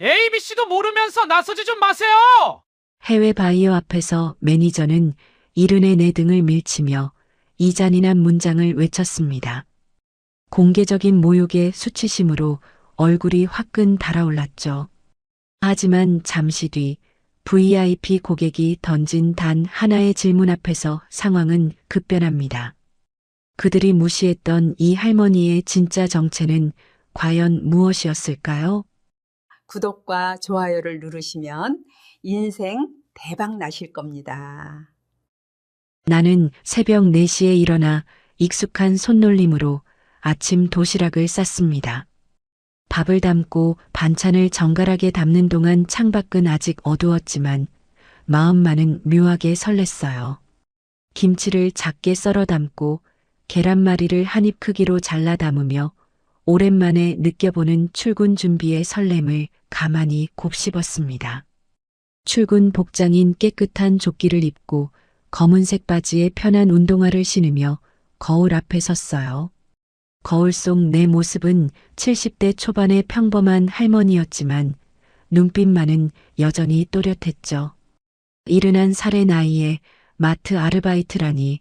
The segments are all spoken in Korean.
ABC도 모르면서 나서지 좀 마세요! 해외 바이어 앞에서 매니저는 이른의 내 등을 밀치며 이 잔인한 문장을 외쳤습니다. 공개적인 모욕의 수치심으로 얼굴이 화끈 달아올랐죠. 하지만 잠시 뒤 VIP 고객이 던진 단 하나의 질문 앞에서 상황은 급변합니다. 그들이 무시했던 이 할머니의 진짜 정체는 과연 무엇이었을까요? 구독과 좋아요를 누르시면 인생 대박 나실 겁니다. 나는 새벽 4시에 일어나 익숙한 손놀림으로 아침 도시락을 쌌습니다. 밥을 담고 반찬을 정갈하게 담는 동안 창밖은 아직 어두웠지만 마음만은 묘하게 설렜어요. 김치를 작게 썰어 담고 계란말이를 한 입 크기로 잘라 담으며 오랜만에 느껴보는 출근 준비의 설렘을 가만히 곱씹었습니다. 출근 복장인 깨끗한 조끼를 입고 검은색 바지에 편한 운동화를 신으며 거울 앞에 섰어요. 거울 속 내 모습은 70대 초반의 평범한 할머니였지만 눈빛만은 여전히 또렷했죠. 이른한 살의 나이에 마트 아르바이트라니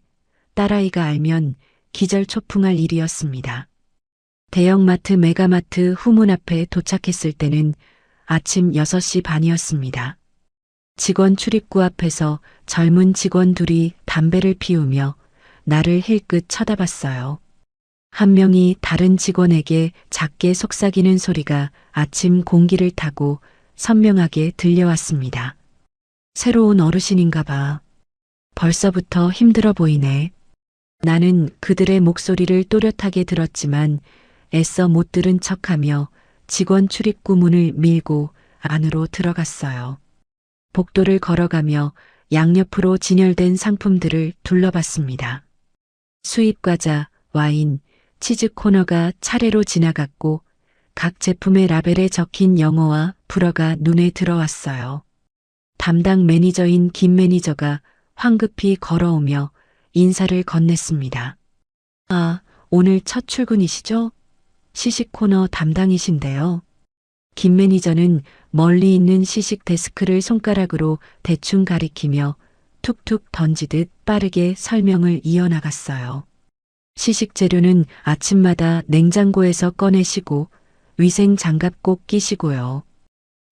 딸아이가 알면 기절초풍할 일이었습니다. 대형마트 메가마트 후문 앞에 도착했을 때는 아침 6시 반이었습니다. 직원 출입구 앞에서 젊은 직원 둘이 담배를 피우며 나를 힐끗 쳐다봤어요. 한 명이 다른 직원에게 작게 속삭이는 소리가 아침 공기를 타고 선명하게 들려왔습니다. 새로운 어르신인가 봐. 벌써부터 힘들어 보이네. 나는 그들의 목소리를 또렷하게 들었지만 애써 못 들은 척하며 직원 출입구 문을 밀고 안으로 들어갔어요. 복도를 걸어가며 양옆으로 진열된 상품들을 둘러봤습니다. 수입과자, 와인, 치즈 코너가 차례로 지나갔고 각 제품의 라벨에 적힌 영어와 불어가 눈에 들어왔어요. 담당 매니저인 김 매니저가 황급히 걸어오며 인사를 건넸습니다. 아, 오늘 첫 출근이시죠? 시식 코너 담당이신데요. 김 매니저는 멀리 있는 시식 데스크를 손가락으로 대충 가리키며 툭툭 던지듯 빠르게 설명을 이어나갔어요. 시식 재료는 아침마다 냉장고에서 꺼내시고 위생 장갑 꼭 끼시고요.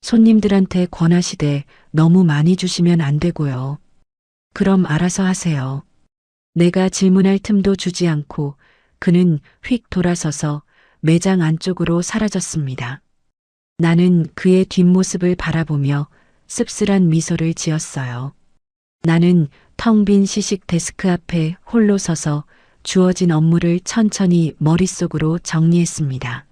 손님들한테 권하시되 너무 많이 주시면 안 되고요. 그럼 알아서 하세요. 내가 질문할 틈도 주지 않고 그는 휙 돌아서서 매장 안쪽으로 사라졌습니다. 나는 그의 뒷모습을 바라보며 씁쓸한 미소를 지었어요. 나는 텅 빈 시식 데스크 앞에 홀로 서서 주어진 업무를 천천히 머릿속으로 정리했습니다.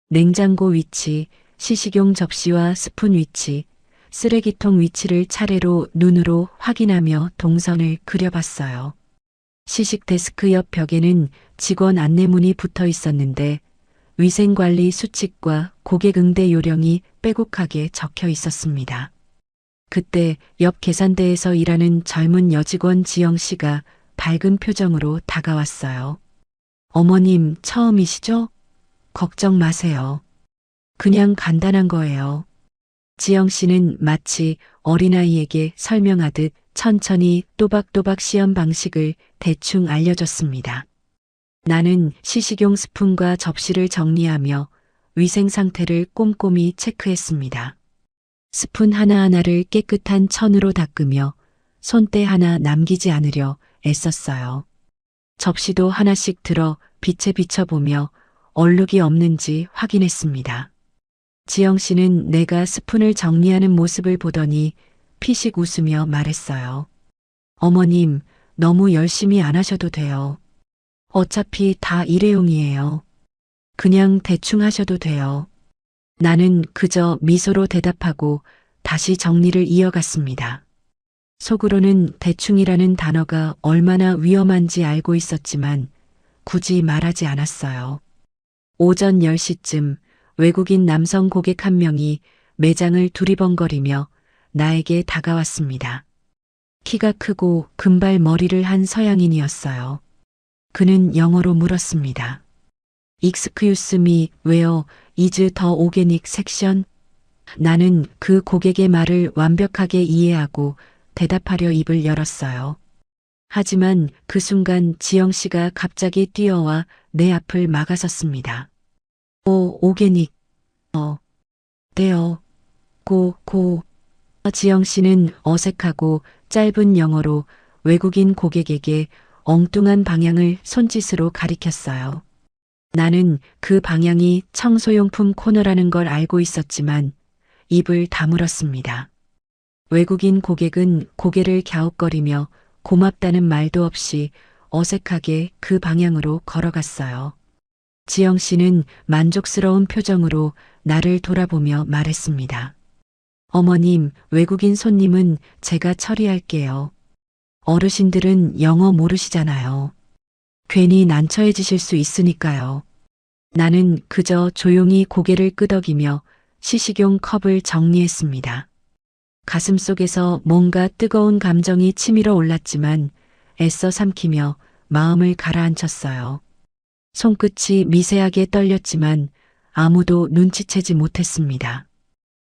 냉장고 위치, 시식용 접시와 스푼 위치, 쓰레기통 위치를 차례로 눈으로 확인하며 동선을 그려봤어요. 시식 데스크 옆 벽에는 직원 안내문이 붙어 있었는데 위생관리 수칙과 고객 응대 요령이 빼곡하게 적혀 있었습니다. 그때 옆 계산대에서 일하는 젊은 여직원 지영 씨가 밝은 표정으로 다가왔어요. 어머님 처음이시죠? 걱정 마세요. 그냥 간단한 거예요. 지영 씨는 마치 어린아이에게 설명하듯 천천히 또박또박 시험 방식을 대충 알려줬습니다. 나는 시식용 스푼과 접시를 정리하며 위생 상태를 꼼꼼히 체크했습니다. 스푼 하나하나를 깨끗한 천으로 닦으며 손때 하나 남기지 않으려 애썼어요. 접시도 하나씩 들어 빛에 비춰보며 얼룩이 없는지 확인했습니다. 지영 씨는 내가 스푼을 정리하는 모습을 보더니 피식 웃으며 말했어요. 어머님, 너무 열심히 안 하셔도 돼요. 어차피 다 일회용이에요. 그냥 대충 하셔도 돼요. 나는 그저 미소로 대답하고 다시 정리를 이어갔습니다. 속으로는 대충이라는 단어가 얼마나 위험한지 알고 있었지만 굳이 말하지 않았어요. 오전 10시쯤 외국인 남성 고객 한 명이 매장을 두리번거리며 나에게 다가왔습니다. 키가 크고 금발 머리를 한 서양인이었어요. 그는 영어로 물었습니다. Excuse me, where is the organic section? 나는 그 고객의 말을 완벽하게 이해하고 대답하려 입을 열었어요. 하지만 그 순간 지영 씨가 갑자기 뛰어와 내 앞을 막아섰습니다. 오게닉, 네요. 고. 지영 씨는 어색하고 짧은 영어로 외국인 고객에게 엉뚱한 방향을 손짓으로 가리켰어요. 나는 그 방향이 청소용품 코너라는 걸 알고 있었지만 입을 다물었습니다. 외국인 고객은 고개를 갸웃거리며 고맙다는 말도 없이 어색하게 그 방향으로 걸어갔어요. 지영 씨는 만족스러운 표정으로 나를 돌아보며 말했습니다. 어머님, 외국인 손님은 제가 처리할게요. 어르신들은 영어 모르시잖아요. 괜히 난처해지실 수 있으니까요. 나는 그저 조용히 고개를 끄덕이며 시식용 컵을 정리했습니다. 가슴속에서 뭔가 뜨거운 감정이 치밀어 올랐지만 애써 삼키며 마음을 가라앉혔어요. 손끝이 미세하게 떨렸지만 아무도 눈치채지 못했습니다.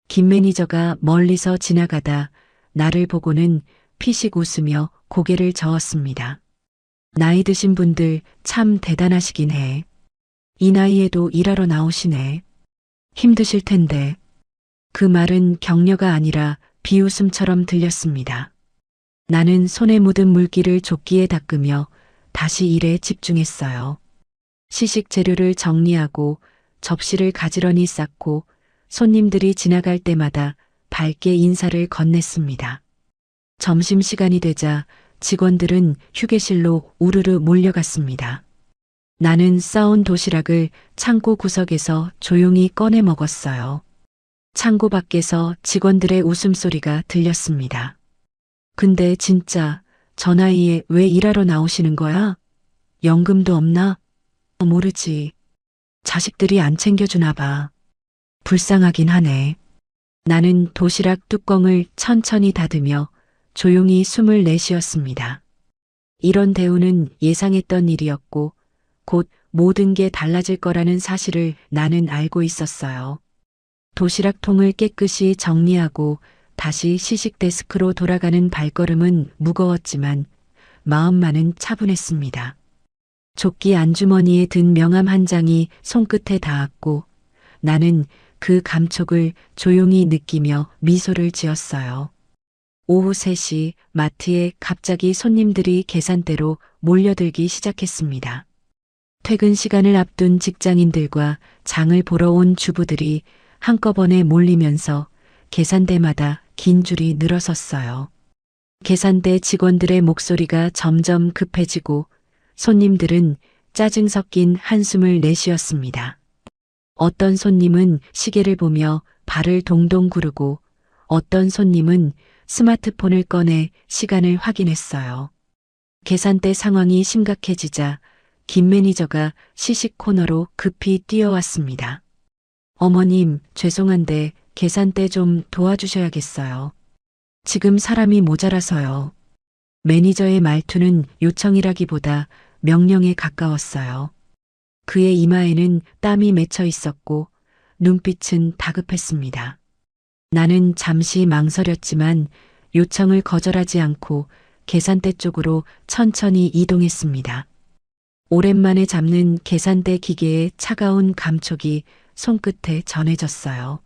김 매니저가 멀리서 지나가다 나를 보고는 피식 웃으며 고개를 저었습니다. 나이 드신 분들 참 대단하시긴 해. 이 나이에도 일하러 나오시네. 힘드실 텐데. 그 말은 격려가 아니라 비웃음처럼 들렸습니다. 나는 손에 묻은 물기를 조끼에 닦으며 다시 일에 집중했어요. 시식 재료를 정리하고 접시를 가지런히 쌓고 손님들이 지나갈 때마다 밝게 인사를 건넸습니다. 점심시간이 되자 직원들은 휴게실로 우르르 몰려갔습니다. 나는 싸온 도시락을 창고 구석에서 조용히 꺼내 먹었어요. 창고 밖에서 직원들의 웃음소리가 들렸습니다. 근데 진짜 저 나이에 왜 일하러 나오시는 거야? 연금도 없나? 모르지. 자식들이 안 챙겨주나 봐. 불쌍하긴 하네. 나는 도시락 뚜껑을 천천히 닫으며 조용히 숨을 내쉬었습니다. 이런 대우는 예상했던 일이었고 곧 모든 게 달라질 거라는 사실을 나는 알고 있었어요. 도시락통을 깨끗이 정리하고 다시 시식 데스크로 돌아가는 발걸음은 무거웠지만 마음만은 차분했습니다. 조끼 안주머니에 든 명함 한 장이 손끝에 닿았고 나는 그 감촉을 조용히 느끼며 미소를 지었어요. 오후 3시 마트에 갑자기 손님들이 계산대로 몰려들기 시작했습니다. 퇴근 시간을 앞둔 직장인들과 장을 보러 온 주부들이 한꺼번에 몰리면서 계산대마다 긴 줄이 늘어섰어요. 계산대 직원들의 목소리가 점점 급해지고 손님들은 짜증 섞인 한숨을 내쉬었습니다. 어떤 손님은 시계를 보며 발을 동동 구르고 어떤 손님은 스마트폰을 꺼내 시간을 확인했어요. 계산대 상황이 심각해지자 김 매니저가 시식 코너로 급히 뛰어왔습니다. 어머님, 죄송한데 계산대 좀 도와주셔야겠어요. 지금 사람이 모자라서요. 매니저의 말투는 요청이라기보다 명령에 가까웠어요. 그의 이마에는 땀이 맺혀 있었고 눈빛은 다급했습니다. 나는 잠시 망설였지만 요청을 거절하지 않고 계산대 쪽으로 천천히 이동했습니다. 오랜만에 잡는 계산대 기계의 차가운 감촉이 손끝에 전해졌어요.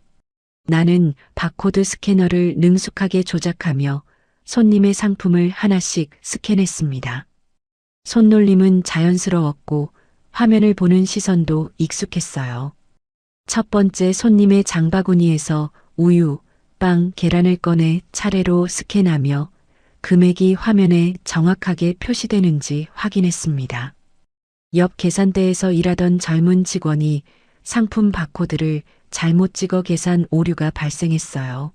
나는 바코드 스캐너를 능숙하게 조작하며 손님의 상품을 하나씩 스캔했습니다. 손놀림은 자연스러웠고 화면을 보는 시선도 익숙했어요. 첫 번째 손님의 장바구니에서 우유, 빵, 계란을 꺼내 차례로 스캔하며 금액이 화면에 정확하게 표시되는지 확인했습니다. 옆 계산대에서 일하던 젊은 직원이 상품 바코드를 잘못 찍어 계산 오류가 발생했어요.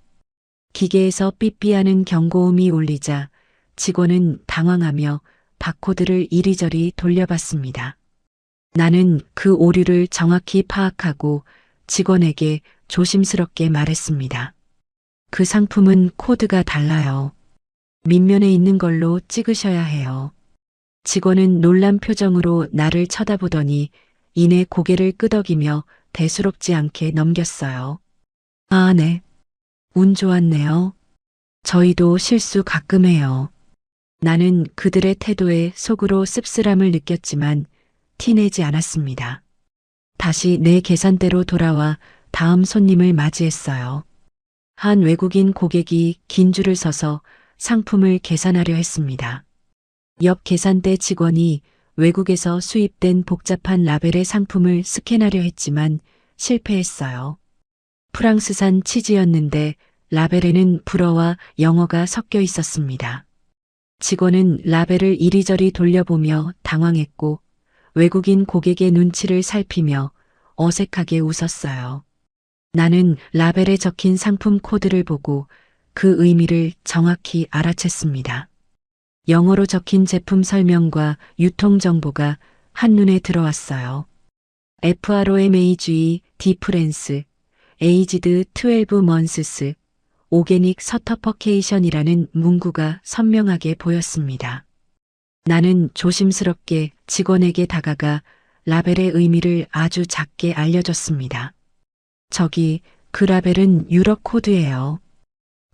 기계에서 삐삐하는 경고음이 울리자 직원은 당황하며 바코드를 이리저리 돌려봤습니다. 나는 그 오류를 정확히 파악하고 직원에게 조심스럽게 말했습니다. 그 상품은 코드가 달라요. 밑면에 있는 걸로 찍으셔야 해요. 직원은 놀란 표정으로 나를 쳐다보더니 이내 고개를 끄덕이며 대수롭지 않게 넘겼어요. 아, 네. 운 좋았네요. 저희도 실수 가끔 해요. 나는 그들의 태도에 속으로 씁쓸함을 느꼈지만 티내지 않았습니다. 다시 내 계산대로 돌아와 다음 손님을 맞이했어요. 한 외국인 고객이 긴 줄을 서서 상품을 계산하려 했습니다. 옆 계산대 직원이 외국에서 수입된 복잡한 라벨의 상품을 스캔하려 했지만 실패했어요. 프랑스산 치즈였는데 라벨에는 불어와 영어가 섞여 있었습니다. 직원은 라벨을 이리저리 돌려보며 당황했고 외국인 고객의 눈치를 살피며 어색하게 웃었어요. 나는 라벨에 적힌 상품 코드를 보고 그 의미를 정확히 알아챘습니다. 영어로 적힌 제품 설명과 유통 정보가 한눈에 들어왔어요. FROMAGE, 디프렌스, 에이지드 12 먼스스, 오게닉 서터퍼케이션이라는 문구가 선명하게 보였습니다. 나는 조심스럽게 직원에게 다가가 라벨의 의미를 아주 작게 알려줬습니다. 저기, 그 라벨은 유럽 코드예요.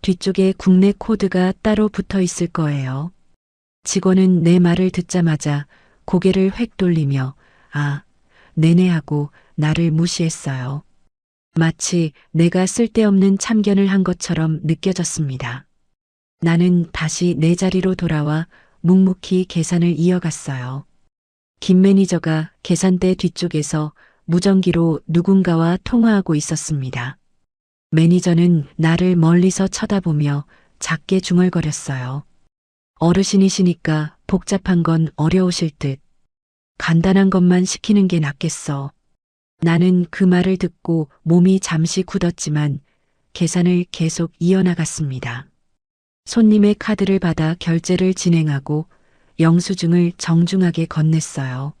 뒤쪽에 국내 코드가 따로 붙어 있을 거예요. 직원은 내 말을 듣자마자 고개를 획 돌리며 아, 네네 하고 나를 무시했어요. 마치 내가 쓸데없는 참견을 한 것처럼 느껴졌습니다. 나는 다시 내 자리로 돌아와 묵묵히 계산을 이어갔어요. 김 매니저가 계산대 뒤쪽에서 무전기로 누군가와 통화하고 있었습니다. 매니저는 나를 멀리서 쳐다보며 작게 중얼거렸어요. 어르신이시니까 복잡한 건 어려우실 듯. 간단한 것만 시키는 게 낫겠어. 나는 그 말을 듣고 몸이 잠시 굳었지만 계산을 계속 이어나갔습니다. 손님의 카드를 받아 결제를 진행하고 영수증을 정중하게 건넸어요.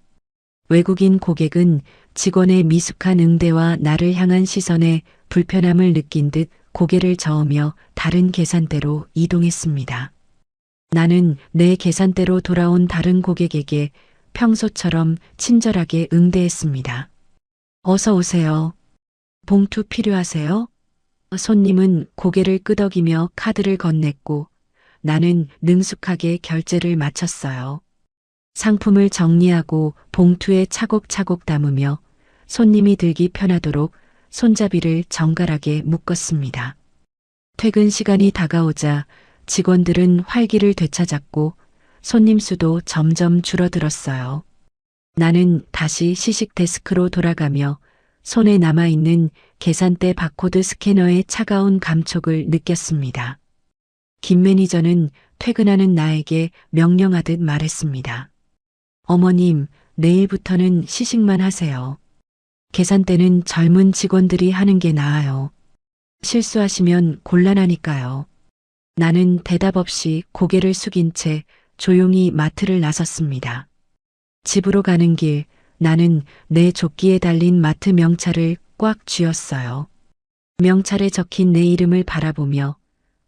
외국인 고객은 직원의 미숙한 응대와 나를 향한 시선에 불편함을 느낀 듯 고개를 저으며 다른 계산대로 이동했습니다. 나는 내 계산대로 돌아온 다른 고객에게 평소처럼 친절하게 응대했습니다. 어서 오세요. 봉투 필요하세요? 손님은 고개를 끄덕이며 카드를 건넸고 나는 능숙하게 결제를 마쳤어요. 상품을 정리하고 봉투에 차곡차곡 담으며 손님이 들기 편하도록 손잡이를 정갈하게 묶었습니다. 퇴근 시간이 다가오자 직원들은 활기를 되찾았고 손님 수도 점점 줄어들었어요. 나는 다시 시식 데스크로 돌아가며 손에 남아있는 계산대 바코드 스캐너의 차가운 감촉을 느꼈습니다. 김 매니저는 퇴근하는 나에게 명령하듯 말했습니다. 어머님, 내일부터는 시식만 하세요. 계산대는 젊은 직원들이 하는 게 나아요. 실수하시면 곤란하니까요. 나는 대답 없이 고개를 숙인 채 조용히 마트를 나섰습니다. 집으로 가는 길, 나는 내 조끼에 달린 마트 명찰을 꽉 쥐었어요. 명찰에 적힌 내 이름을 바라보며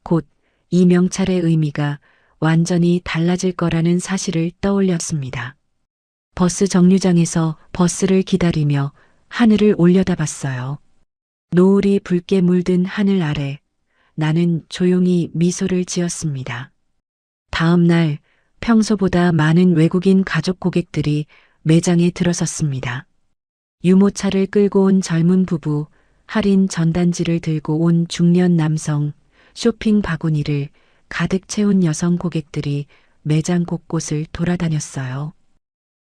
곧 이 명찰의 의미가 완전히 달라질 거라는 사실을 떠올렸습니다. 버스 정류장에서 버스를 기다리며 하늘을 올려다봤어요. 노을이 붉게 물든 하늘 아래 나는 조용히 미소를 지었습니다. 다음 날 평소보다 많은 외국인 가족 고객들이 매장에 들어섰습니다. 유모차를 끌고 온 젊은 부부, 할인 전단지를 들고 온 중년 남성, 쇼핑 바구니를 가득 채운 여성 고객들이 매장 곳곳을 돌아다녔어요.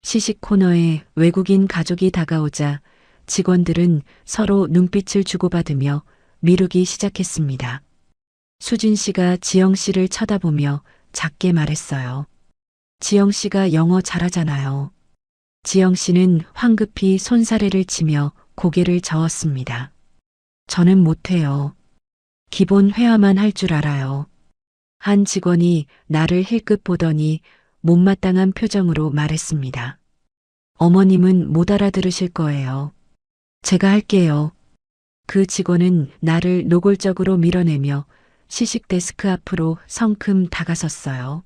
시식 코너에 외국인 가족이 다가오자 직원들은 서로 눈빛을 주고받으며 미루기 시작했습니다. 수진 씨가 지영 씨를 쳐다보며 작게 말했어요. 지영 씨가 영어 잘하잖아요. 지영 씨는 황급히 손사래를 치며 고개를 저었습니다. 저는 못해요. 기본 회화만 할 줄 알아요. 한 직원이 나를 힐끗 보더니 못마땅한 표정으로 말했습니다. 어머님은 못 알아들으실 거예요. 제가 할게요. 그 직원은 나를 노골적으로 밀어내며 시식 데스크 앞으로 성큼 다가섰어요.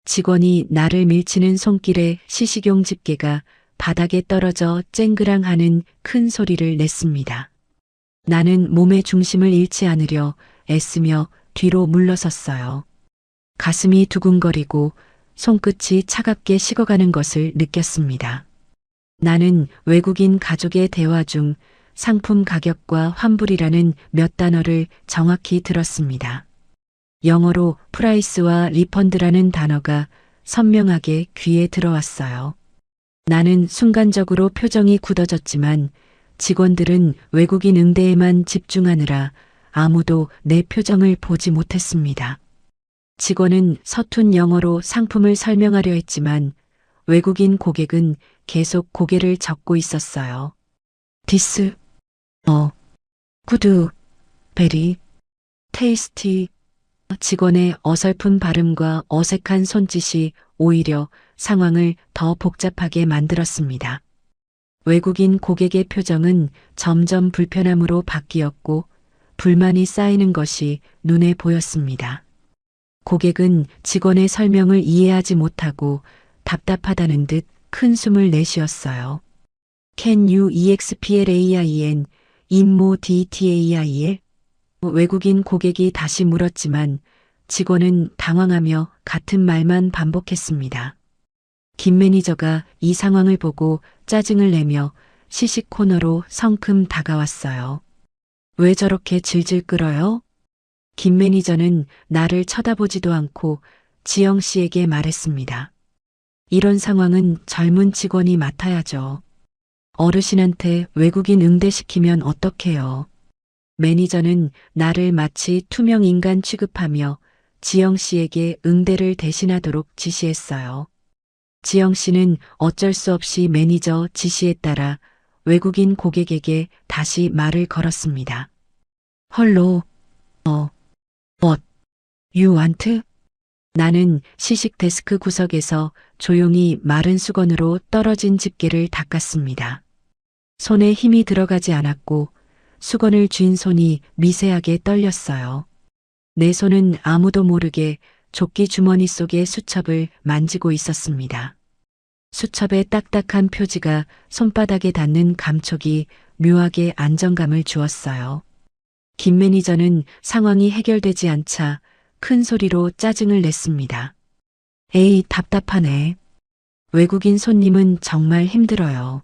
직원이 나를 밀치는 손길에 시식용 집게가 바닥에 떨어져 쨍그랑하는 큰 소리를 냈습니다. 나는 몸의 중심을 잃지 않으려 애쓰며 뒤로 물러섰어요. 가슴이 두근거리고 손끝이 차갑게 식어가는 것을 느꼈습니다. 나는 외국인 가족의 대화 중 상품 가격과 환불이라는 몇 단어를 정확히 들었습니다. 영어로 프라이스와 리펀드라는 단어가 선명하게 귀에 들어왔어요. 나는 순간적으로 표정이 굳어졌지만 직원들은 외국인 응대에만 집중하느라 아무도 내 표정을 보지 못했습니다. 직원은 서툰 영어로 상품을 설명하려 했지만 외국인 고객은 계속 고개를 젓고 있었어요. 디스, 구두, 베리, 테이스티. 직원의 어설픈 발음과 어색한 손짓이 오히려 상황을 더 복잡하게 만들었습니다. 외국인 고객의 표정은 점점 불편함으로 바뀌었고 불만이 쌓이는 것이 눈에 보였습니다. 고객은 직원의 설명을 이해하지 못하고 답답하다는 듯 큰 숨을 내쉬었어요. Can you explain 인모 detail? 외국인 고객이 다시 물었지만 직원은 당황하며 같은 말만 반복했습니다. 김 매니저가 이 상황을 보고 짜증을 내며 시식 코너로 성큼 다가왔어요. 왜 저렇게 질질 끌어요? 김 매니저는 나를 쳐다보지도 않고 지영 씨에게 말했습니다. 이런 상황은 젊은 직원이 맡아야죠. 어르신한테 외국인 응대시키면 어떡해요. 매니저는 나를 마치 투명 인간 취급하며 지영 씨에게 응대를 대신하도록 지시했어요. 지영 씨는 어쩔 수 없이 매니저 지시에 따라 외국인 고객에게 다시 말을 걸었습니다. 헐로, what you want? 나는 시식 데스크 구석에서 조용히 마른 수건으로 떨어진 집게를 닦았습니다. 손에 힘이 들어가지 않았고 수건을 쥔 손이 미세하게 떨렸어요. 내 손은 아무도 모르게 조끼 주머니 속의 수첩을 만지고 있었습니다. 수첩의 딱딱한 표지가 손바닥에 닿는 감촉이 묘하게 안정감을 주었어요. 김 매니저는 상황이 해결되지 않자 큰 소리로 짜증을 냈습니다. 에이, 답답하네. 외국인 손님은 정말 힘들어요.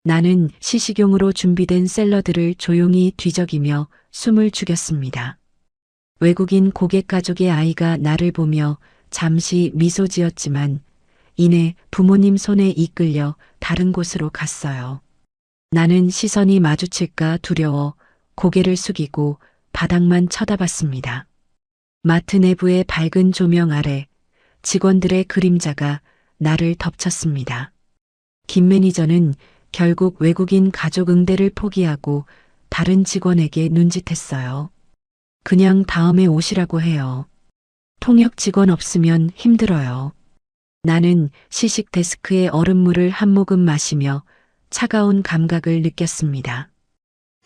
나는 시식용으로 준비된 샐러드를 조용히 뒤적이며 숨을 죽였습니다. 외국인 고객 가족의 아이가 나를 보며 잠시 미소 지었지만 이내 부모님 손에 이끌려 다른 곳으로 갔어요. 나는 시선이 마주칠까 두려워 고개를 숙이고 바닥만 쳐다봤습니다. 마트 내부의 밝은 조명 아래 직원들의 그림자가 나를 덮쳤습니다. 김 매니저는 결국 외국인 가족 응대를 포기하고 다른 직원에게 눈짓했어요. 그냥 다음에 오시라고 해요. 통역 직원 없으면 힘들어요. 나는 시식 데스크의 얼음물을 한 모금 마시며 차가운 감각을 느꼈습니다.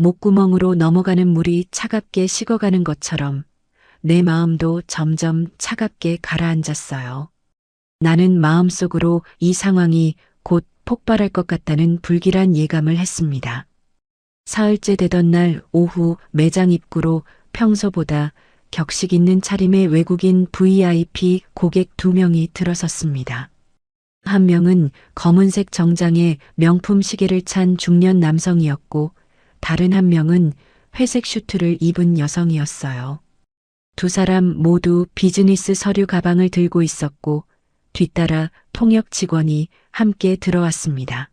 목구멍으로 넘어가는 물이 차갑게 식어가는 것처럼 내 마음도 점점 차갑게 가라앉았어요. 나는 마음속으로 이 상황이 곧 폭발할 것 같다는 불길한 예감을 했습니다. 사흘째 되던 날 오후 매장 입구로 평소보다 격식 있는 차림의 외국인 VIP 고객 2명이 들어섰습니다. 한 명은 검은색 정장에 명품 시계를 찬 중년 남성이었고 다른 한 명은 회색 슈트를 입은 여성이었어요. 두 사람 모두 비즈니스 서류 가방을 들고 있었고 뒤따라 통역 직원이 함께 들어왔습니다.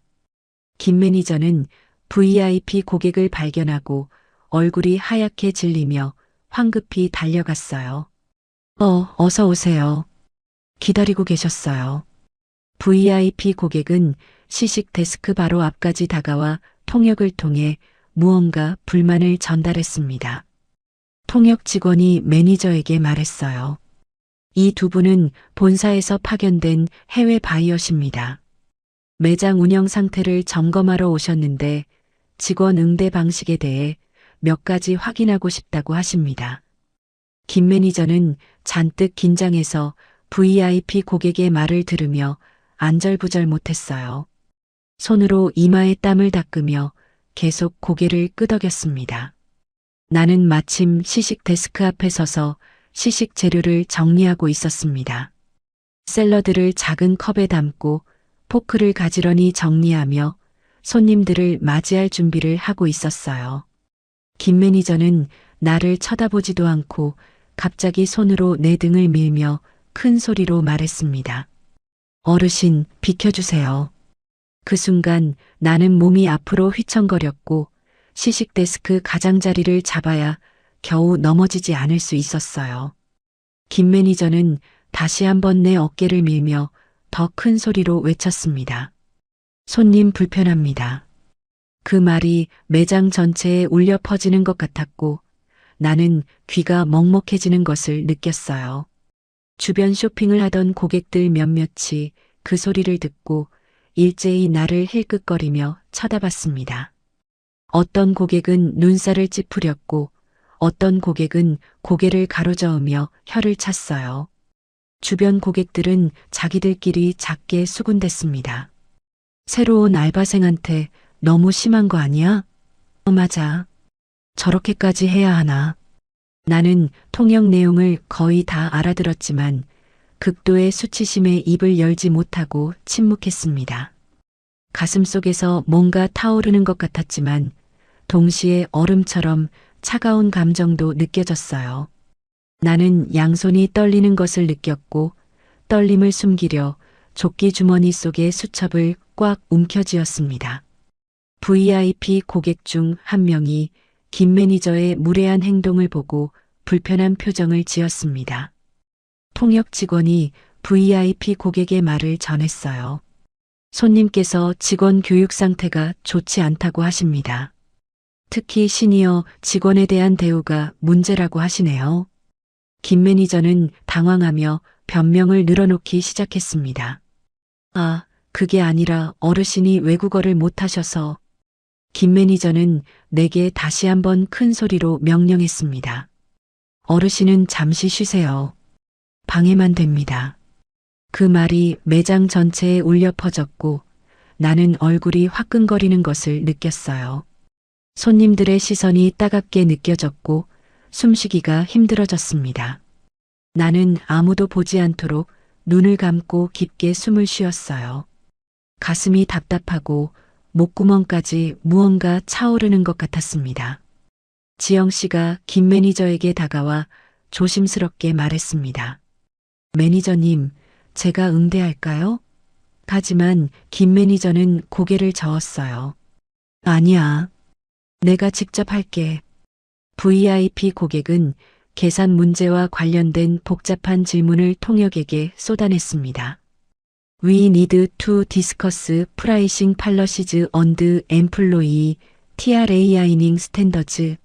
김 매니저는 VIP 고객을 발견하고 얼굴이 하얗게 질리며 황급히 달려갔어요. 어서 오세요. 기다리고 계셨어요. VIP 고객은 시식 데스크 바로 앞까지 다가와 통역을 통해 무언가 불만을 전달했습니다. 통역 직원이 매니저에게 말했어요. 이 두 분은 본사에서 파견된 해외 바이어십니다. 매장 운영 상태를 점검하러 오셨는데 직원 응대 방식에 대해 몇 가지 확인하고 싶다고 하십니다. 김 매니저는 잔뜩 긴장해서 VIP 고객의 말을 들으며 안절부절 못했어요. 손으로 이마에 땀을 닦으며 계속 고개를 끄덕였습니다. 나는 마침 시식 데스크 앞에 서서 시식 재료를 정리하고 있었습니다. 샐러드를 작은 컵에 담고 포크를 가지런히 정리하며 손님들을 맞이할 준비를 하고 있었어요. 김 매니저는 나를 쳐다보지도 않고 갑자기 손으로 내 등을 밀며 큰 소리로 말했습니다. 어르신, 비켜주세요. 그 순간 나는 몸이 앞으로 휘청거렸고 시식 데스크 가장자리를 잡아야 겨우 넘어지지 않을 수 있었어요. 김 매니저는 다시 한번 내 어깨를 밀며 더 큰 소리로 외쳤습니다. 손님 불편합니다. 그 말이 매장 전체에 울려 퍼지는 것 같았고 나는 귀가 먹먹해지는 것을 느꼈어요. 주변 쇼핑을 하던 고객들 몇몇이 그 소리를 듣고 일제히 나를 힐끗거리며 쳐다봤습니다. 어떤 고객은 눈살을 찌푸렸고 어떤 고객은 고개를 가로저으며 혀를 찼어요. 주변 고객들은 자기들끼리 작게 수군댔습니다. 새로운 알바생한테 너무 심한 거 아니야? 맞아. 저렇게까지 해야 하나. 나는 통역 내용을 거의 다 알아들었지만 극도의 수치심에 입을 열지 못하고 침묵했습니다. 가슴속에서 뭔가 타오르는 것 같았지만 동시에 얼음처럼 차가운 감정도 느껴졌어요. 나는 양손이 떨리는 것을 느꼈고 떨림을 숨기려 조끼 주머니 속의 수첩을 꽉 움켜쥐었습니다. VIP 고객 중 한 명이 김 매니저의 무례한 행동을 보고 불편한 표정을 지었습니다. 통역 직원이 VIP 고객의 말을 전했어요. 손님께서 직원 교육 상태가 좋지 않다고 하십니다. 특히 시니어 직원에 대한 대우가 문제라고 하시네요. 김 매니저는 당황하며 변명을 늘어놓기 시작했습니다. 아, 그게 아니라 어르신이 외국어를 못하셔서. 김 매니저는 내게 다시 한번 큰 소리로 명령했습니다. 어르신은 잠시 쉬세요. 방해만 됩니다. 그 말이 매장 전체에 울려 퍼졌고 나는 얼굴이 화끈거리는 것을 느꼈어요. 손님들의 시선이 따갑게 느껴졌고 숨쉬기가 힘들어졌습니다. 나는 아무도 보지 않도록 눈을 감고 깊게 숨을 쉬었어요. 가슴이 답답하고 목구멍까지 무언가 차오르는 것 같았습니다. 지영 씨가 김 매니저에게 다가와 조심스럽게 말했습니다. 매니저님, 제가 응대할까요? 하지만 김 매니저는 고개를 저었어요. 아니야. 내가 직접 할게. VIP 고객은 계산 문제와 관련된 복잡한 질문을 통역에게 쏟아냈습니다. We need to discuss pricing policies and employee training standards.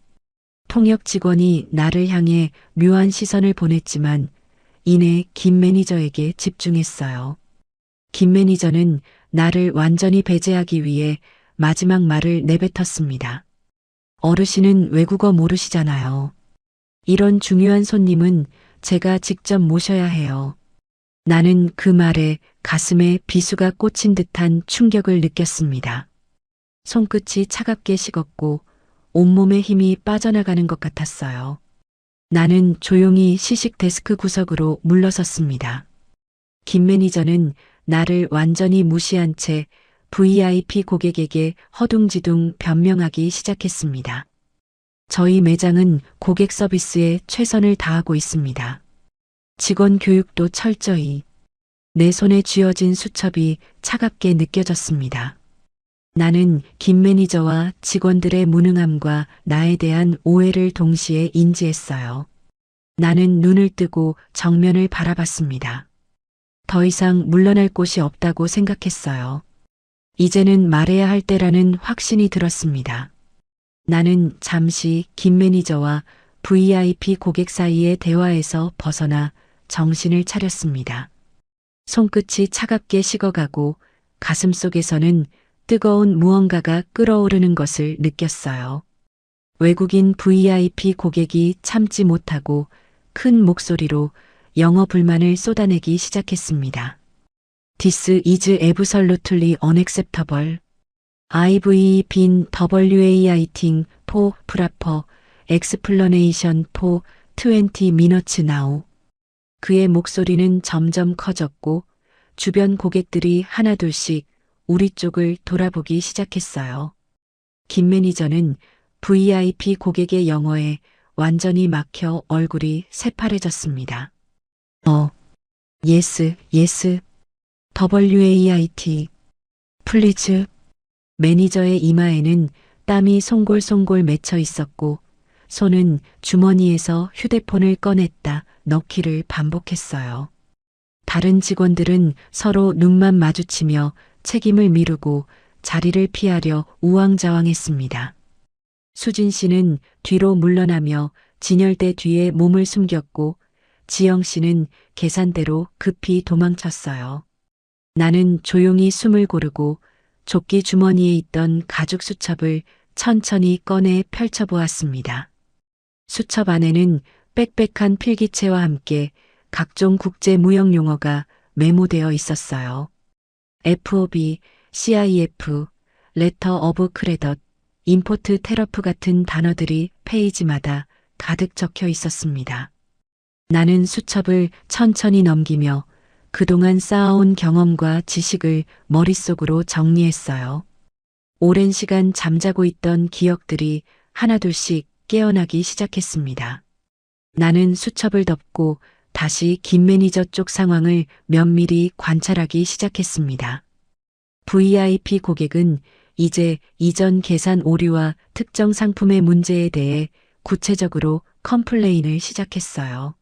통역 직원이 나를 향해 묘한 시선을 보냈지만 이내 김 매니저에게 집중했어요. 김 매니저는 나를 완전히 배제하기 위해 마지막 말을 내뱉었습니다. 어르신은 외국어 모르시잖아요. 이런 중요한 손님은 제가 직접 모셔야 해요. 나는 그 말에 가슴에 비수가 꽂힌 듯한 충격을 느꼈습니다. 손끝이 차갑게 식었고 온몸에 힘이 빠져나가는 것 같았어요. 나는 조용히 시식 데스크 구석으로 물러섰습니다. 김 매니저는 나를 완전히 무시한 채 VIP 고객에게 허둥지둥 변명하기 시작했습니다. 저희 매장은 고객 서비스에 최선을 다하고 있습니다. 직원 교육도 철저히. 내 손에 쥐어진 수첩이 차갑게 느껴졌습니다. 나는 김 매니저와 직원들의 무능함과 나에 대한 오해를 동시에 인지했어요. 나는 눈을 뜨고 정면을 바라봤습니다. 더 이상 물러날 곳이 없다고 생각했어요. 이제는 말해야 할 때라는 확신이 들었습니다. 나는 잠시 김 매니저와 VIP 고객 사이의 대화에서 벗어나 정신을 차렸습니다. 손끝이 차갑게 식어가고 가슴 속에서는 뜨거운 무언가가 끓어오르는 것을 느꼈어요. 외국인 VIP 고객이 참지 못하고 큰 목소리로 영어 불만을 쏟아내기 시작했습니다. This is absolutely unacceptable. I've been waiting for proper explanation for 20 minutes now. 그의 목소리는 점점 커졌고 주변 고객들이 하나둘씩 우리 쪽을 돌아보기 시작했어요. 김 매니저는 VIP 고객의 영어에 완전히 막혀 얼굴이 새파래졌습니다. yes, yes, WAIT, please. 매니저의 이마에는 땀이 송골송골 맺혀 있었고 손은 주머니에서 휴대폰을 꺼냈다 넣기를 반복했어요. 다른 직원들은 서로 눈만 마주치며 책임을 미루고 자리를 피하려 우왕좌왕했습니다. 수진 씨는 뒤로 물러나며 진열대 뒤에 몸을 숨겼고 지영 씨는 계산대로 급히 도망쳤어요. 나는 조용히 숨을 고르고 조끼 주머니에 있던 가죽 수첩을 천천히 꺼내 펼쳐보았습니다. 수첩 안에는 빽빽한 필기체와 함께 각종 국제 무역 용어가 메모되어 있었어요. FOB, CIF, 레터 오브 크레딧, 임포트 테러프 같은 단어들이 페이지마다 가득 적혀 있었습니다. 나는 수첩을 천천히 넘기며 그동안 쌓아온 경험과 지식을 머릿속으로 정리했어요. 오랜 시간 잠자고 있던 기억들이 하나둘씩 깨어나기 시작했습니다. 나는 수첩을 덮고 다시 김 매니저 쪽 상황을 면밀히 관찰하기 시작했습니다. VIP 고객은 이제 이전 계산 오류와 특정 상품의 문제에 대해 구체적으로 컴플레인을 시작했어요.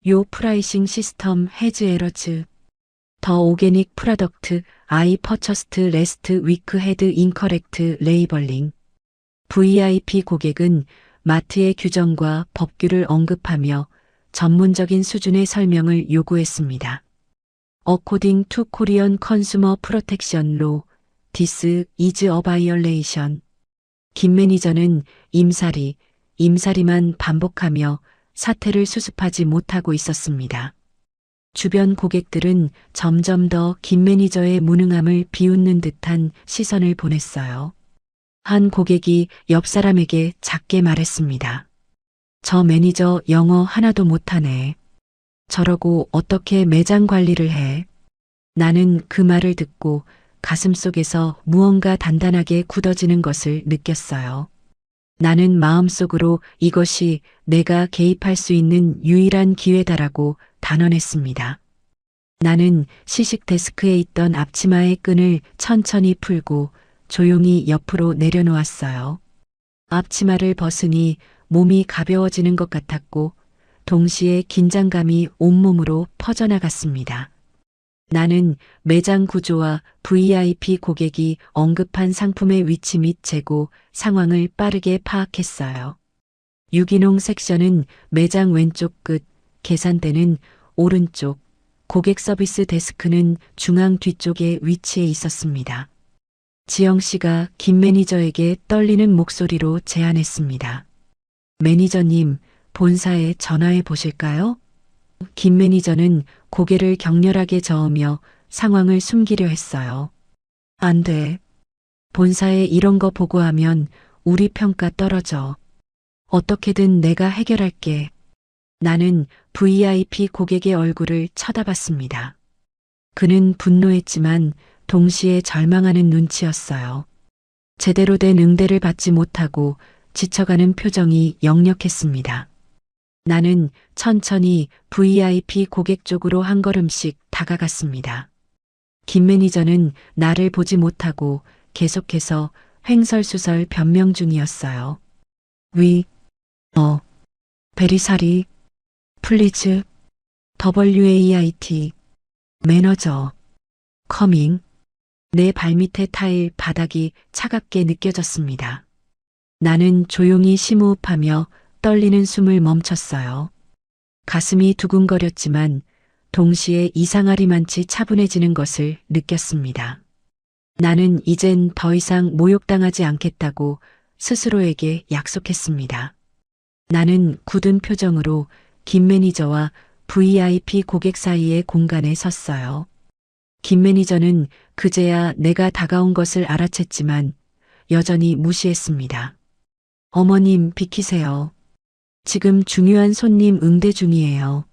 요 프라이싱 시스템 해즈 에러즈. 더 오게닉 프로덕트 I 퍼처스트 레스트 위크 헤드 인커렉트 레이벌링. VIP 고객은 마트의 규정과 법규를 언급하며 전문적인 수준의 설명을 요구했습니다. According to Korean Consumer Protection Law, this is a violation. 김 매니저는 임사리만 반복하며 사태를 수습하지 못하고 있었습니다. 주변 고객들은 점점 더 김 매니저의 무능함을 비웃는 듯한 시선을 보냈어요. 한 고객이 옆 사람에게 작게 말했습니다. 저 매니저 영어 하나도 못하네. 저러고 어떻게 매장 관리를 해? 나는 그 말을 듣고 가슴속에서 무언가 단단하게 굳어지는 것을 느꼈어요. 나는 마음속으로 이것이 내가 개입할 수 있는 유일한 기회다라고 단언했습니다. 나는 시식 데스크에 있던 앞치마의 끈을 천천히 풀고 조용히 옆으로 내려놓았어요. 앞치마를 벗으니 몸이 가벼워지는 것 같았고 동시에 긴장감이 온몸으로 퍼져나갔습니다. 나는 매장 구조와 VIP 고객이 언급한 상품의 위치 및 재고 상황을 빠르게 파악했어요. 유기농 섹션은 매장 왼쪽 끝, 계산대는 오른쪽, 고객 서비스 데스크는 중앙 뒤쪽에 위치해 있었습니다. 지영 씨가 김 매니저에게 떨리는 목소리로 제안했습니다. 매니저님, 본사에 전화해 보실까요? 김 매니저는 고개를 격렬하게 저으며 상황을 숨기려 했어요. 안 돼. 본사에 이런 거 보고하면 우리 평가 떨어져. 어떻게든 내가 해결할게. 나는 VIP 고객의 얼굴을 쳐다봤습니다. 그는 분노했지만 동시에 절망하는 눈치였어요. 제대로 된 응대를 받지 못하고 지쳐가는 표정이 역력했습니다. 나는 천천히 VIP 고객 쪽으로 한 걸음씩 다가갔습니다. 김 매니저는 나를 보지 못하고 계속해서 횡설수설 변명 중이었어요. 베리사리, 플리즈, WAIT, 매너저, 커밍. 내 발밑의 타일 바닥이 차갑게 느껴졌습니다. 나는 조용히 심호흡하며 떨리는 숨을 멈췄어요. 가슴이 두근거렸지만 동시에 이상하리만치 차분해지는 것을 느꼈습니다. 나는 이젠 더 이상 모욕당하지 않겠다고 스스로에게 약속했습니다. 나는 굳은 표정으로 김 매니저와 VIP 고객 사이의 공간에 섰어요. 김 매니저는 그제야 내가 다가온 것을 알아챘지만 여전히 무시했습니다. 어머님 비키세요. 지금 중요한 손님 응대 중이에요.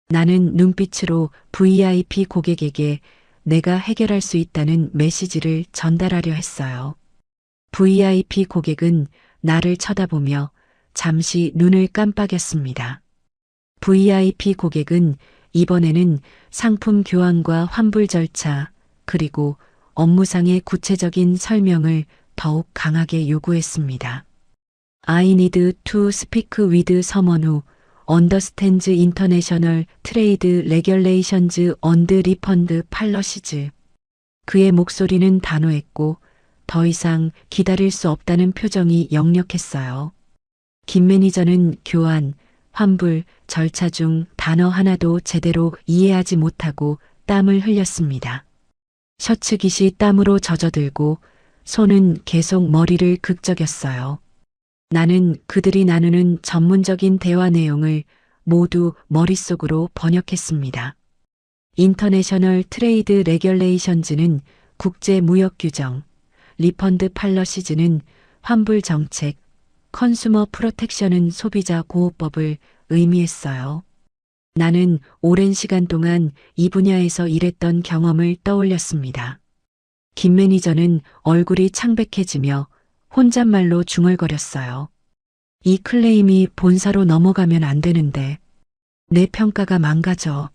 나는 눈빛으로 VIP 고객에게 내가 해결할 수 있다는 메시지를 전달하려 했어요. VIP 고객은 나를 쳐다보며 잠시 눈을 깜빡였습니다. VIP 고객은 이번에는 상품 교환과 환불 절차, 그리고 업무상의 구체적인 설명을 더욱 강하게 요구했습니다. I need to speak with someone who understands international trade regulations and refund policies. 그의 목소리는 단호했고 더 이상 기다릴 수 없다는 표정이 역력했어요. 김 매니저는 교환, 환불, 절차 중 단어 하나도 제대로 이해하지 못하고 땀을 흘렸습니다. 셔츠 깃이 땀으로 젖어들고 손은 계속 머리를 극적였어요. 나는 그들이 나누는 전문적인 대화 내용을 모두 머릿속으로 번역했습니다. 인터내셔널 트레이드 레귤레이션즈는 국제 무역 규정, 리펀드 팔러시즈는 환불 정책, 컨슈머 프로텍션은 소비자 보호법을 의미했어요. 나는 오랜 시간 동안 이 분야에서 일했던 경험을 떠올렸습니다. 김 매니저는 얼굴이 창백해지며 혼잣말로 중얼거렸어요. 이 클레임이 본사로 넘어가면 안 되는데 내 평가가 망가져.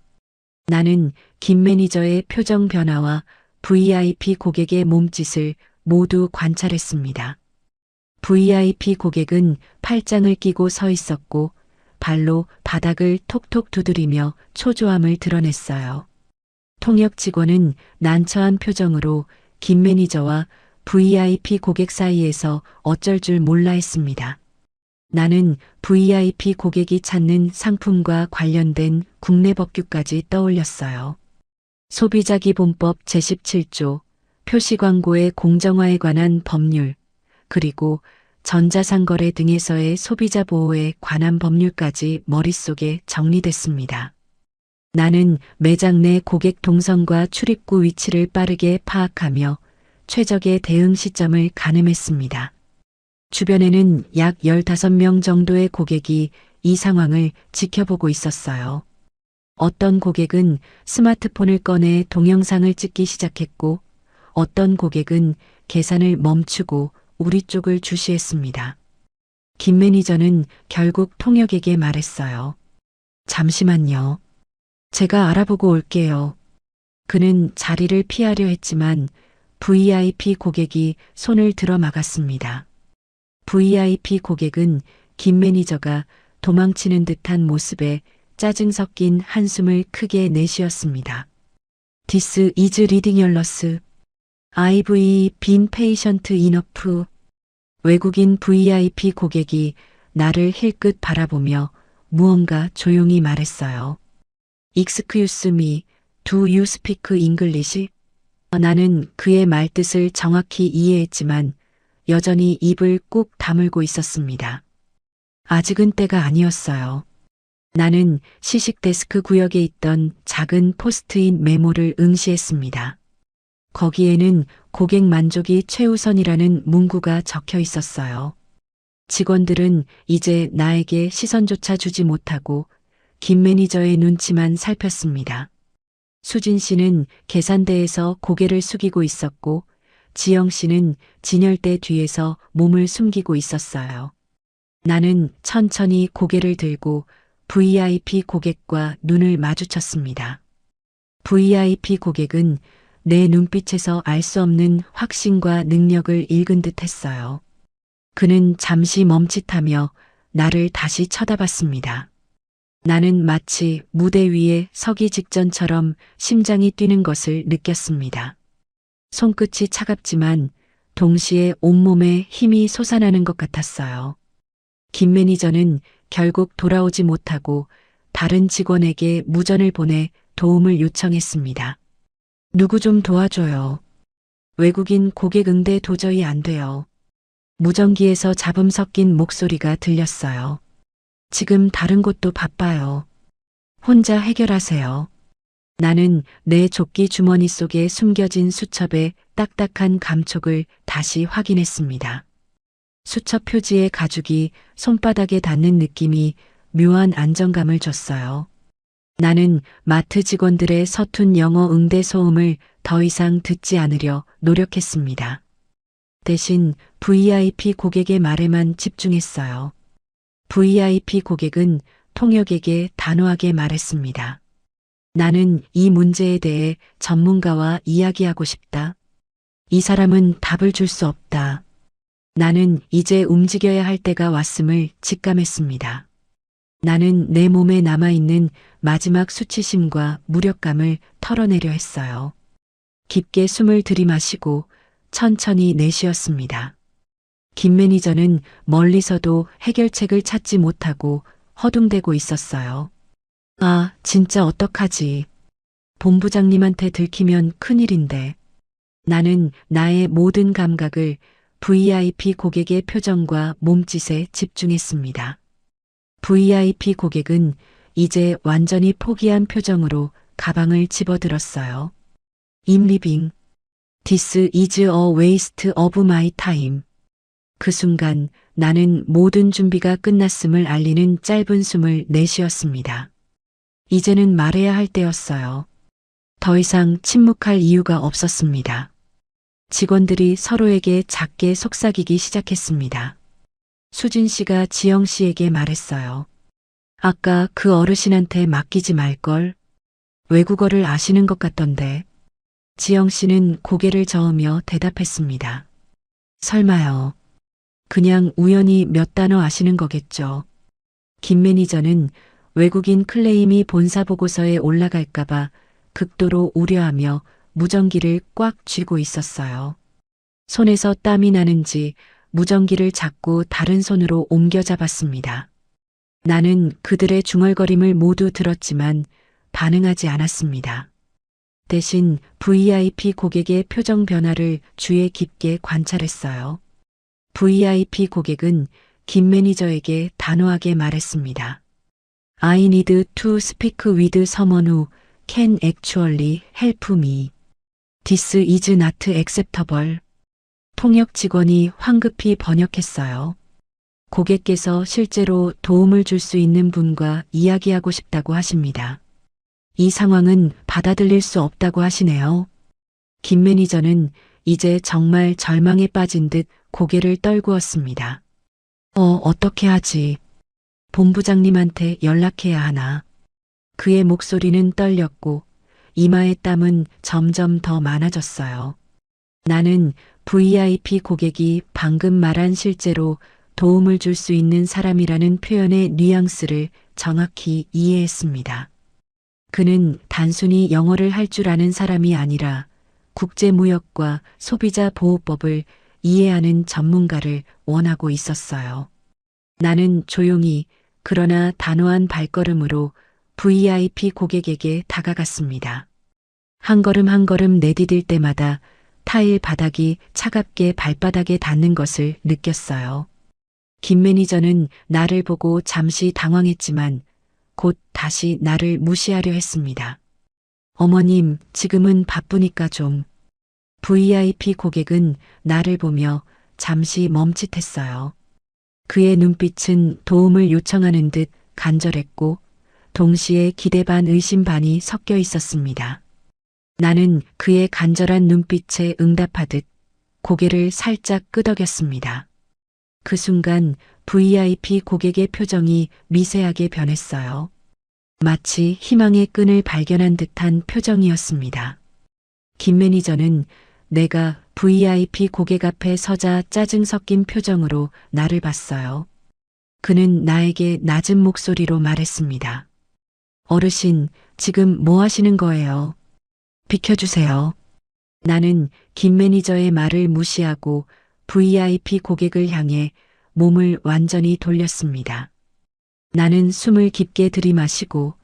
나는 김 매니저의 표정 변화와 VIP 고객의 몸짓을 모두 관찰했습니다. VIP 고객은 팔짱을 끼고 서 있었고 발로 바닥을 톡톡 두드리며 초조함을 드러냈어요. 통역 직원은 난처한 표정으로 김 매니저와 VIP 고객 사이에서 어쩔 줄 몰라 했습니다. 나는 VIP 고객이 찾는 상품과 관련된 국내 법규까지 떠올렸어요. 소비자기본법 제17조, 표시광고의 공정화에 관한 법률, 그리고 전자상거래 등에서의 소비자 보호에 관한 법률까지 머릿속에 정리됐습니다. 나는 매장 내 고객 동선과 출입구 위치를 빠르게 파악하며 최적의 대응 시점을 가늠했습니다. 주변에는 약 15명 정도의 고객이 이 상황을 지켜보고 있었어요. 어떤 고객은 스마트폰을 꺼내 동영상을 찍기 시작했고 어떤 고객은 계산을 멈추고 우리 쪽을 주시했습니다. 김 매니저는 결국 통역에게 말했어요. 잠시만요. 제가 알아보고 올게요. 그는 자리를 피하려 했지만 VIP 고객이 손을 들어 막았습니다. VIP 고객은 김 매니저가 도망치는 듯한 모습에 짜증 섞인 한숨을 크게 내쉬었습니다. This is ridiculous. I've been patient enough. 외국인 VIP 고객이 나를 힐끗 바라보며 무언가 조용히 말했어요. Excuse me, do you speak English? 나는 그의 말뜻을 정확히 이해했지만 여전히 입을 꾹 다물고 있었습니다. 아직은 때가 아니었어요. 나는 시식 데스크 구역에 있던 작은 포스트잇 메모를 응시했습니다. 거기에는 고객 만족이 최우선이라는 문구가 적혀 있었어요. 직원들은 이제 나에게 시선조차 주지 못하고 김 매니저의 눈치만 살폈습니다. 수진 씨는 계산대에서 고개를 숙이고 있었고 지영 씨는 진열대 뒤에서 몸을 숨기고 있었어요. 나는 천천히 고개를 들고 VIP 고객과 눈을 마주쳤습니다. VIP 고객은 내 눈빛에서 알 수 없는 확신과 능력을 읽은 듯 했어요. 그는 잠시 멈칫하며 나를 다시 쳐다봤습니다. 나는 마치 무대 위에 서기 직전처럼 심장이 뛰는 것을 느꼈습니다. 손끝이 차갑지만 동시에 온몸에 힘이 솟아나는 것 같았어요. 김 매니저는 결국 돌아오지 못하고 다른 직원에게 무전을 보내 도움을 요청했습니다. 누구 좀 도와줘요. 외국인 고객 응대 도저히 안 돼요. 무전기에서 잡음 섞인 목소리가 들렸어요. 지금 다른 곳도 바빠요. 혼자 해결하세요. 나는 내 조끼 주머니 속에 숨겨진 수첩의 딱딱한 감촉을 다시 확인했습니다. 수첩 표지의 가죽이 손바닥에 닿는 느낌이 묘한 안정감을 줬어요. 나는 마트 직원들의 서툰 영어 응대 소음을 더 이상 듣지 않으려 노력했습니다. 대신 VIP 고객의 말에만 집중했어요. VIP 고객은 통역에게 단호하게 말했습니다. 나는 이 문제에 대해 전문가와 이야기하고 싶다. 이 사람은 답을 줄 수 없다. 나는 이제 움직여야 할 때가 왔음을 직감했습니다. 나는 내 몸에 남아있는 마지막 수치심과 무력감을 털어내려 했어요. 깊게 숨을 들이마시고 천천히 내쉬었습니다. 김 매니저는 멀리서도 해결책을 찾지 못하고 허둥대고 있었어요. 아, 진짜 어떡하지. 본부장님한테 들키면 큰일인데. 나는 나의 모든 감각을 VIP 고객의 표정과 몸짓에 집중했습니다. VIP 고객은 이제 완전히 포기한 표정으로 가방을 집어들었어요. I'm leaving. This is a waste of my time. 그 순간 나는 모든 준비가 끝났음을 알리는 짧은 숨을 내쉬었습니다. 이제는 말해야 할 때였어요. 더 이상 침묵할 이유가 없었습니다. 직원들이 서로에게 작게 속삭이기 시작했습니다. 수진 씨가 지영 씨에게 말했어요. 아까 그 어르신한테 맡기지 말걸. 외국어를 아시는 것 같던데. 지영 씨는 고개를 저으며 대답했습니다. 설마요. 그냥 우연히 몇 단어 아시는 거겠죠. 김 매니저는 외국인 클레임이 본사 보고서에 올라갈까봐 극도로 우려하며 무전기를 꽉 쥐고 있었어요. 손에서 땀이 나는지 무전기를 잡고 다른 손으로 옮겨 잡았습니다. 나는 그들의 중얼거림을 모두 들었지만 반응하지 않았습니다. 대신 VIP 고객의 표정 변화를 주의 깊게 관찰했어요. VIP 고객은 김 매니저에게 단호하게 말했습니다. I need to speak with someone who can actually help me. This is not acceptable. 통역 직원이 황급히 번역했어요. 고객께서 실제로 도움을 줄 수 있는 분과 이야기하고 싶다고 하십니다. 이 상황은 받아들일 수 없다고 하시네요. 김 매니저는 이제 정말 절망에 빠진 듯 고개를 떨구었습니다. 어떻게 하지? 본부장님한테 연락해야 하나? 그의 목소리는 떨렸고 이마의 땀은 점점 더 많아졌어요. 나는 VIP 고객이 방금 말한 실제로 도움을 줄 수 있는 사람이라는 표현의 뉘앙스를 정확히 이해했습니다. 그는 단순히 영어를 할 줄 아는 사람이 아니라 국제무역과 소비자 보호법을 이해하는 전문가를 원하고 있었어요. 나는 조용히 그러나 단호한 발걸음으로 VIP 고객에게 다가갔습니다. 한 걸음 한 걸음 내디딜 때마다 타일 바닥이 차갑게 발바닥에 닿는 것을 느꼈어요. 김 매니저는 나를 보고 잠시 당황했지만 곧 다시 나를 무시하려 했습니다. 어머님, 지금은 바쁘니까 좀. VIP 고객은 나를 보며 잠시 멈칫했어요. 그의 눈빛은 도움을 요청하는 듯 간절했고 동시에 기대 반 의심 반이 섞여 있었습니다. 나는 그의 간절한 눈빛에 응답하듯 고개를 살짝 끄덕였습니다. 그 순간 VIP 고객의 표정이 미세하게 변했어요. 마치 희망의 끈을 발견한 듯한 표정이었습니다. 김 매니저는 내가 VIP 고객 앞에 서자 짜증 섞인 표정으로 나를 봤어요. 그는 나에게 낮은 목소리로 말했습니다. 어르신, 지금 뭐 하시는 거예요? 비켜주세요. 나는 김 매니저의 말을 무시하고 VIP 고객을 향해 몸을 완전히 돌렸습니다. 나는 숨을 깊게 들이마시고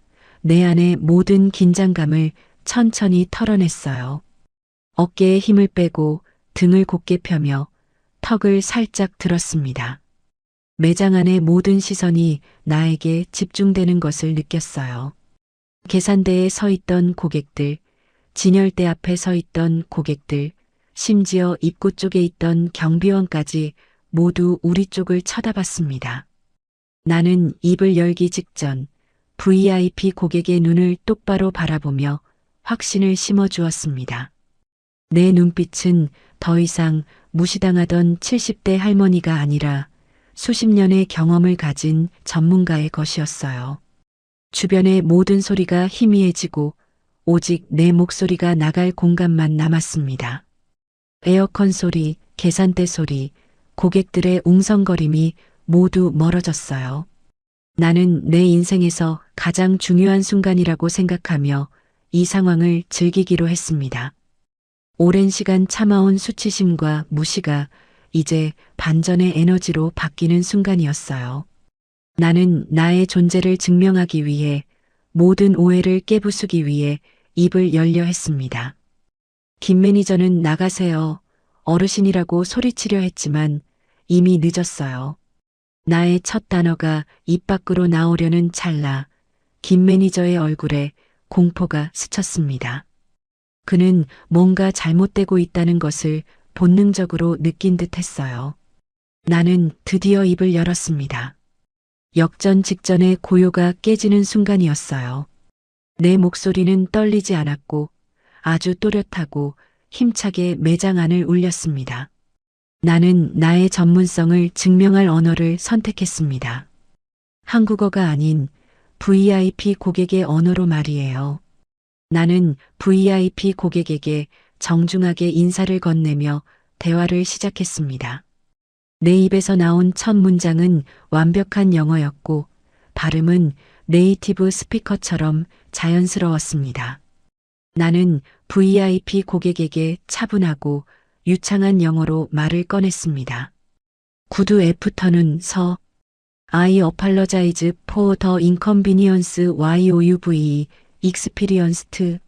내 안의 모든 긴장감을 천천히 털어냈어요. 어깨에 힘을 빼고 등을 곧게 펴며 턱을 살짝 들었습니다. 매장 안의 모든 시선이 나에게 집중되는 것을 느꼈어요. 계산대에 서 있던 고객들, 진열대 앞에 서 있던 고객들, 심지어 입구 쪽에 있던 경비원까지 모두 우리 쪽을 쳐다봤습니다. 나는 입을 열기 직전 VIP 고객의 눈을 똑바로 바라보며 확신을 심어주었습니다. 내 눈빛은 더 이상 무시당하던 70대 할머니가 아니라 수십 년의 경험을 가진 전문가의 것이었어요. 주변의 모든 소리가 희미해지고 오직 내 목소리가 나갈 공간만 남았습니다. 에어컨 소리, 계산대 소리, 고객들의 웅성거림이 모두 멀어졌어요. 나는 내 인생에서 가장 중요한 순간이라고 생각하며 이 상황을 즐기기로 했습니다. 오랜 시간 참아온 수치심과 무시가 이제 반전의 에너지로 바뀌는 순간이었어요. 나는 나의 존재를 증명하기 위해, 모든 오해를 깨부수기 위해 입을 열려 했습니다. 김 매니저는 나가세요. 어르신이라고 소리치려 했지만 이미 늦었어요. 나의 첫 단어가 입 밖으로 나오려는 찰나 김 매니저의 얼굴에 공포가 스쳤습니다. 그는 뭔가 잘못되고 있다는 것을 본능적으로 느낀 듯 했어요. 나는 드디어 입을 열었습니다. 역전 직전의 고요가 깨지는 순간이었어요. 내 목소리는 떨리지 않았고 아주 또렷하고 힘차게 매장 안을 울렸습니다. 나는 나의 전문성을 증명할 언어를 선택했습니다. 한국어가 아닌 VIP 고객의 언어로 말이에요. 나는 VIP 고객에게 정중하게 인사를 건네며 대화를 시작했습니다. 내 입에서 나온 첫 문장은 완벽한 영어였고 발음은 네이티브 스피커처럼 자연스러웠습니다. 나는 VIP 고객에게 차분하고 유창한 영어로 말을 꺼냈습니다. 구두 애프터눈 서 I apologize for the inconvenience you've experienced.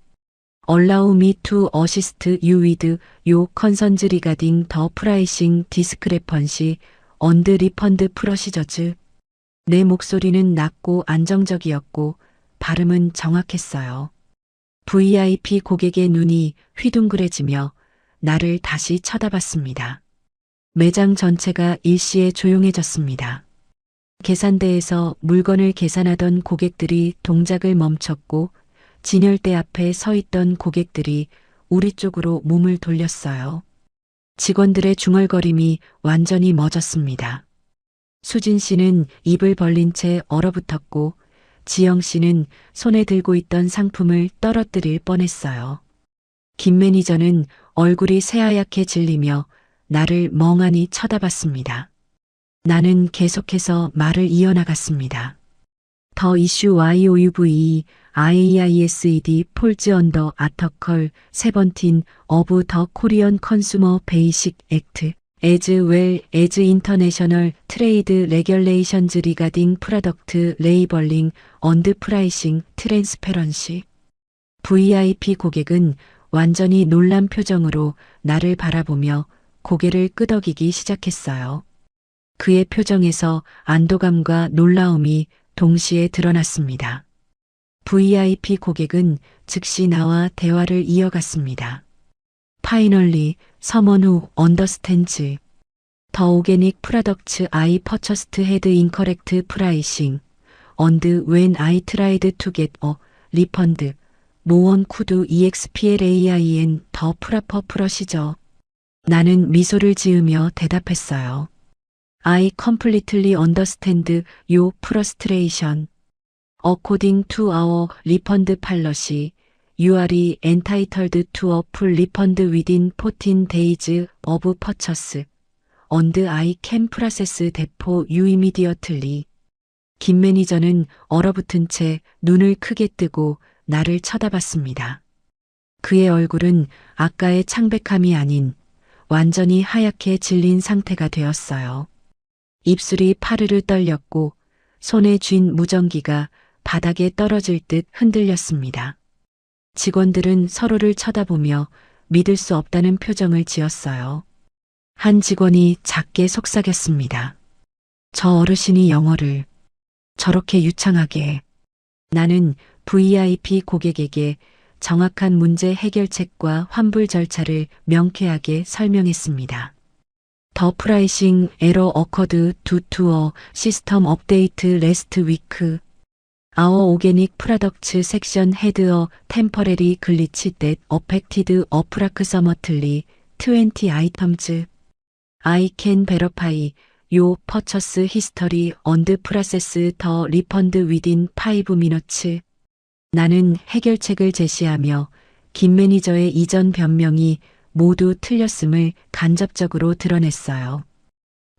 Allow me to assist you with your concerns regarding the pricing discrepancy and refund procedures. 내 목소리는 낮고 안정적이었고 발음은 정확했어요. VIP 고객의 눈이 휘둥그레지며 나를 다시 쳐다봤습니다. 매장 전체가 일시에 조용해졌습니다. 계산대에서 물건을 계산하던 고객들이 동작을 멈췄고 진열대 앞에 서 있던 고객들이 우리 쪽으로 몸을 돌렸어요. 직원들의 중얼거림이 완전히 멎었습니다. 수진 씨는 입을 벌린 채 얼어붙었고 지영 씨는 손에 들고 있던 상품을 떨어뜨릴 뻔했어요. 김 매니저는 얼굴이 새하얗게 질리며 나를 멍하니 쳐다봤습니다. 나는 계속해서 말을 이어나갔습니다. The issue you've IAISED falls under Article 17 of the Korean Consumer Basic Act as well as international trade regulations regarding product labeling and pricing transparency. VIP 고객은 완전히 놀란 표정으로 나를 바라보며 고개를 끄덕이기 시작했어요. 그의 표정에서 안도감과 놀라움이 동시에 드러났습니다. VIP 고객은 즉시 나와 대화를 이어갔습니다. Finally, someone who understands. The organic products I purchased had incorrect pricing, and when I tried to get a refund, no one could explain the proper procedure. 나는 미소를 지으며 대답했어요. I completely understand your frustration. According to our refund policy, you are entitled to a full refund within 14 days of purchase, and I can process that for you immediately. 김 매니저는 얼어붙은 채 눈을 크게 뜨고 나를 쳐다봤습니다. 그의 얼굴은 아까의 창백함이 아닌 완전히 하얗게 질린 상태가 되었어요. 입술이 파르르 떨렸고 손에 쥔 무전기가 바닥에 떨어질 듯 흔들렸습니다. 직원들은 서로를 쳐다보며 믿을 수 없다는 표정을 지었어요. 한 직원이 작게 속삭였습니다. 저 어르신이 영어를 저렇게 유창하게. 나는 VIP 고객에게 정확한 문제 해결책과 환불 절차를 명쾌하게 설명했습니다. 더 프라이싱 에러 어커드 두 투어 시스템 업데이트 레스트 위크. 아워 오게닉 프라덕츠 섹션 헤드어 템퍼레리 글리치 댓 어펙티드 어프라크서머틀리 20 아이템즈. I can verify 요 퍼처스 히스터리 언드 프로세스 더 리펀드 위딘 5 minutes. 나는 해결책을 제시하며 김 매니저의 이전 변명이 모두 틀렸음을 간접적으로 드러냈어요.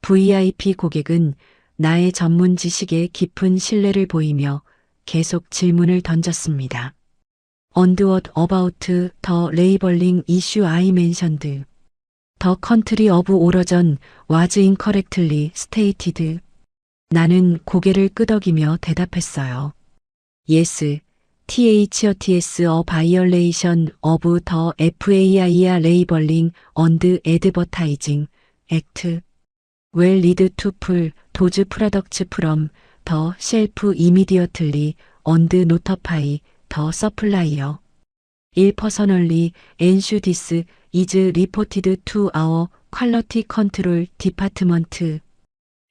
VIP 고객은 나의 전문 지식에 깊은 신뢰를 보이며 계속 질문을 던졌습니다. On what about the labeling issue I mentioned? The country of origin was incorrectly stated. 나는 고개를 끄덕이며 대답했어요. Yes, THOTS a violation of the FAIR labeling and advertising act. Will lead to pull those products from the shelf immediately and notify the supplier. Il personally ensure this is reported to our quality control department.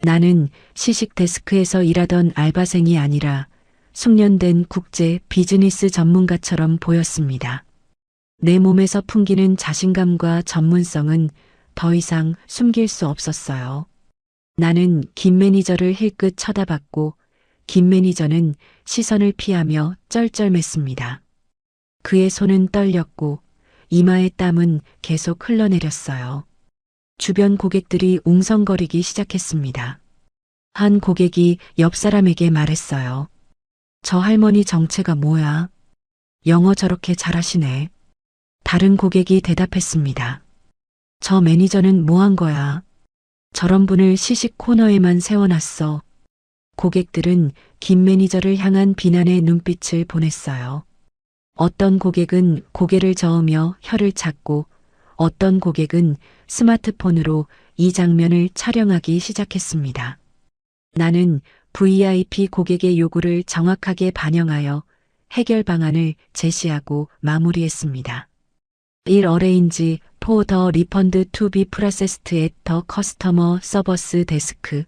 나는 시식 데스크에서 일하던 알바생이 아니라 숙련된 국제 비즈니스 전문가처럼 보였습니다. 내 몸에서 풍기는 자신감과 전문성은 더 이상 숨길 수 없었어요. 나는 김 매니저를 힐끗 쳐다봤고 김 매니저는 시선을 피하며 쩔쩔맸습니다. 그의 손은 떨렸고 이마의 땀은 계속 흘러내렸어요. 주변 고객들이 웅성거리기 시작했습니다. 한 고객이 옆 사람에게 말했어요. 저 할머니 정체가 뭐야? 영어 저렇게 잘하시네. 다른 고객이 대답했습니다. 저 매니저는 뭐 한 거야? 저런 분을 시식 코너에만 세워놨어. 고객들은 김 매니저를 향한 비난의 눈빛을 보냈어요. 어떤 고객은 고개를 저으며 혀를 찾고 어떤 고객은 스마트폰으로 이 장면을 촬영하기 시작했습니다. 나는 VIP 고객의 요구를 정확하게 반영하여 해결 방안을 제시하고 마무리했습니다. 1. Arrange for the refund to be processed at the customer service desk.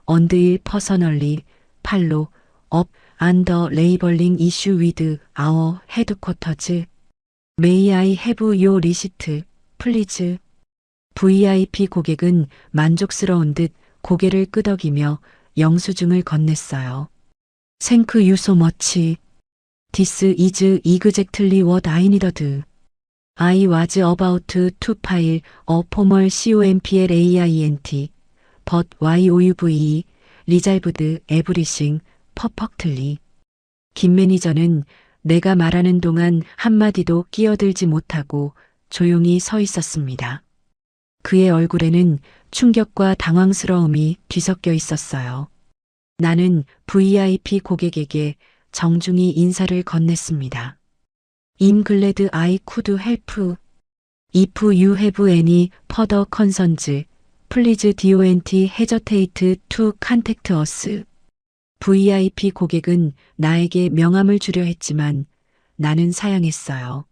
And 1. Personally follow up on the labeling issue with our headquarters. May I have your receipt, please? VIP 고객은 만족스러운 듯 고개를 끄덕이며 영수증을 건넸어요. Thank you so much. This is exactly what I needed. I was about to file a formal COMPLAINT, but YOUVE resolved everything perfectly. 김 매니저는 내가 말하는 동안 한마디도 끼어들지 못하고 조용히 서 있었습니다. 그의 얼굴에는 충격과 당황스러움이 뒤섞여 있었어요. 나는 VIP 고객에게 정중히 인사를 건넸습니다. I'm glad I could help. If you have any further concerns, please don't hesitate to contact us. VIP 고객은 나에게 명함을 주려 했지만 나는 사양했어요.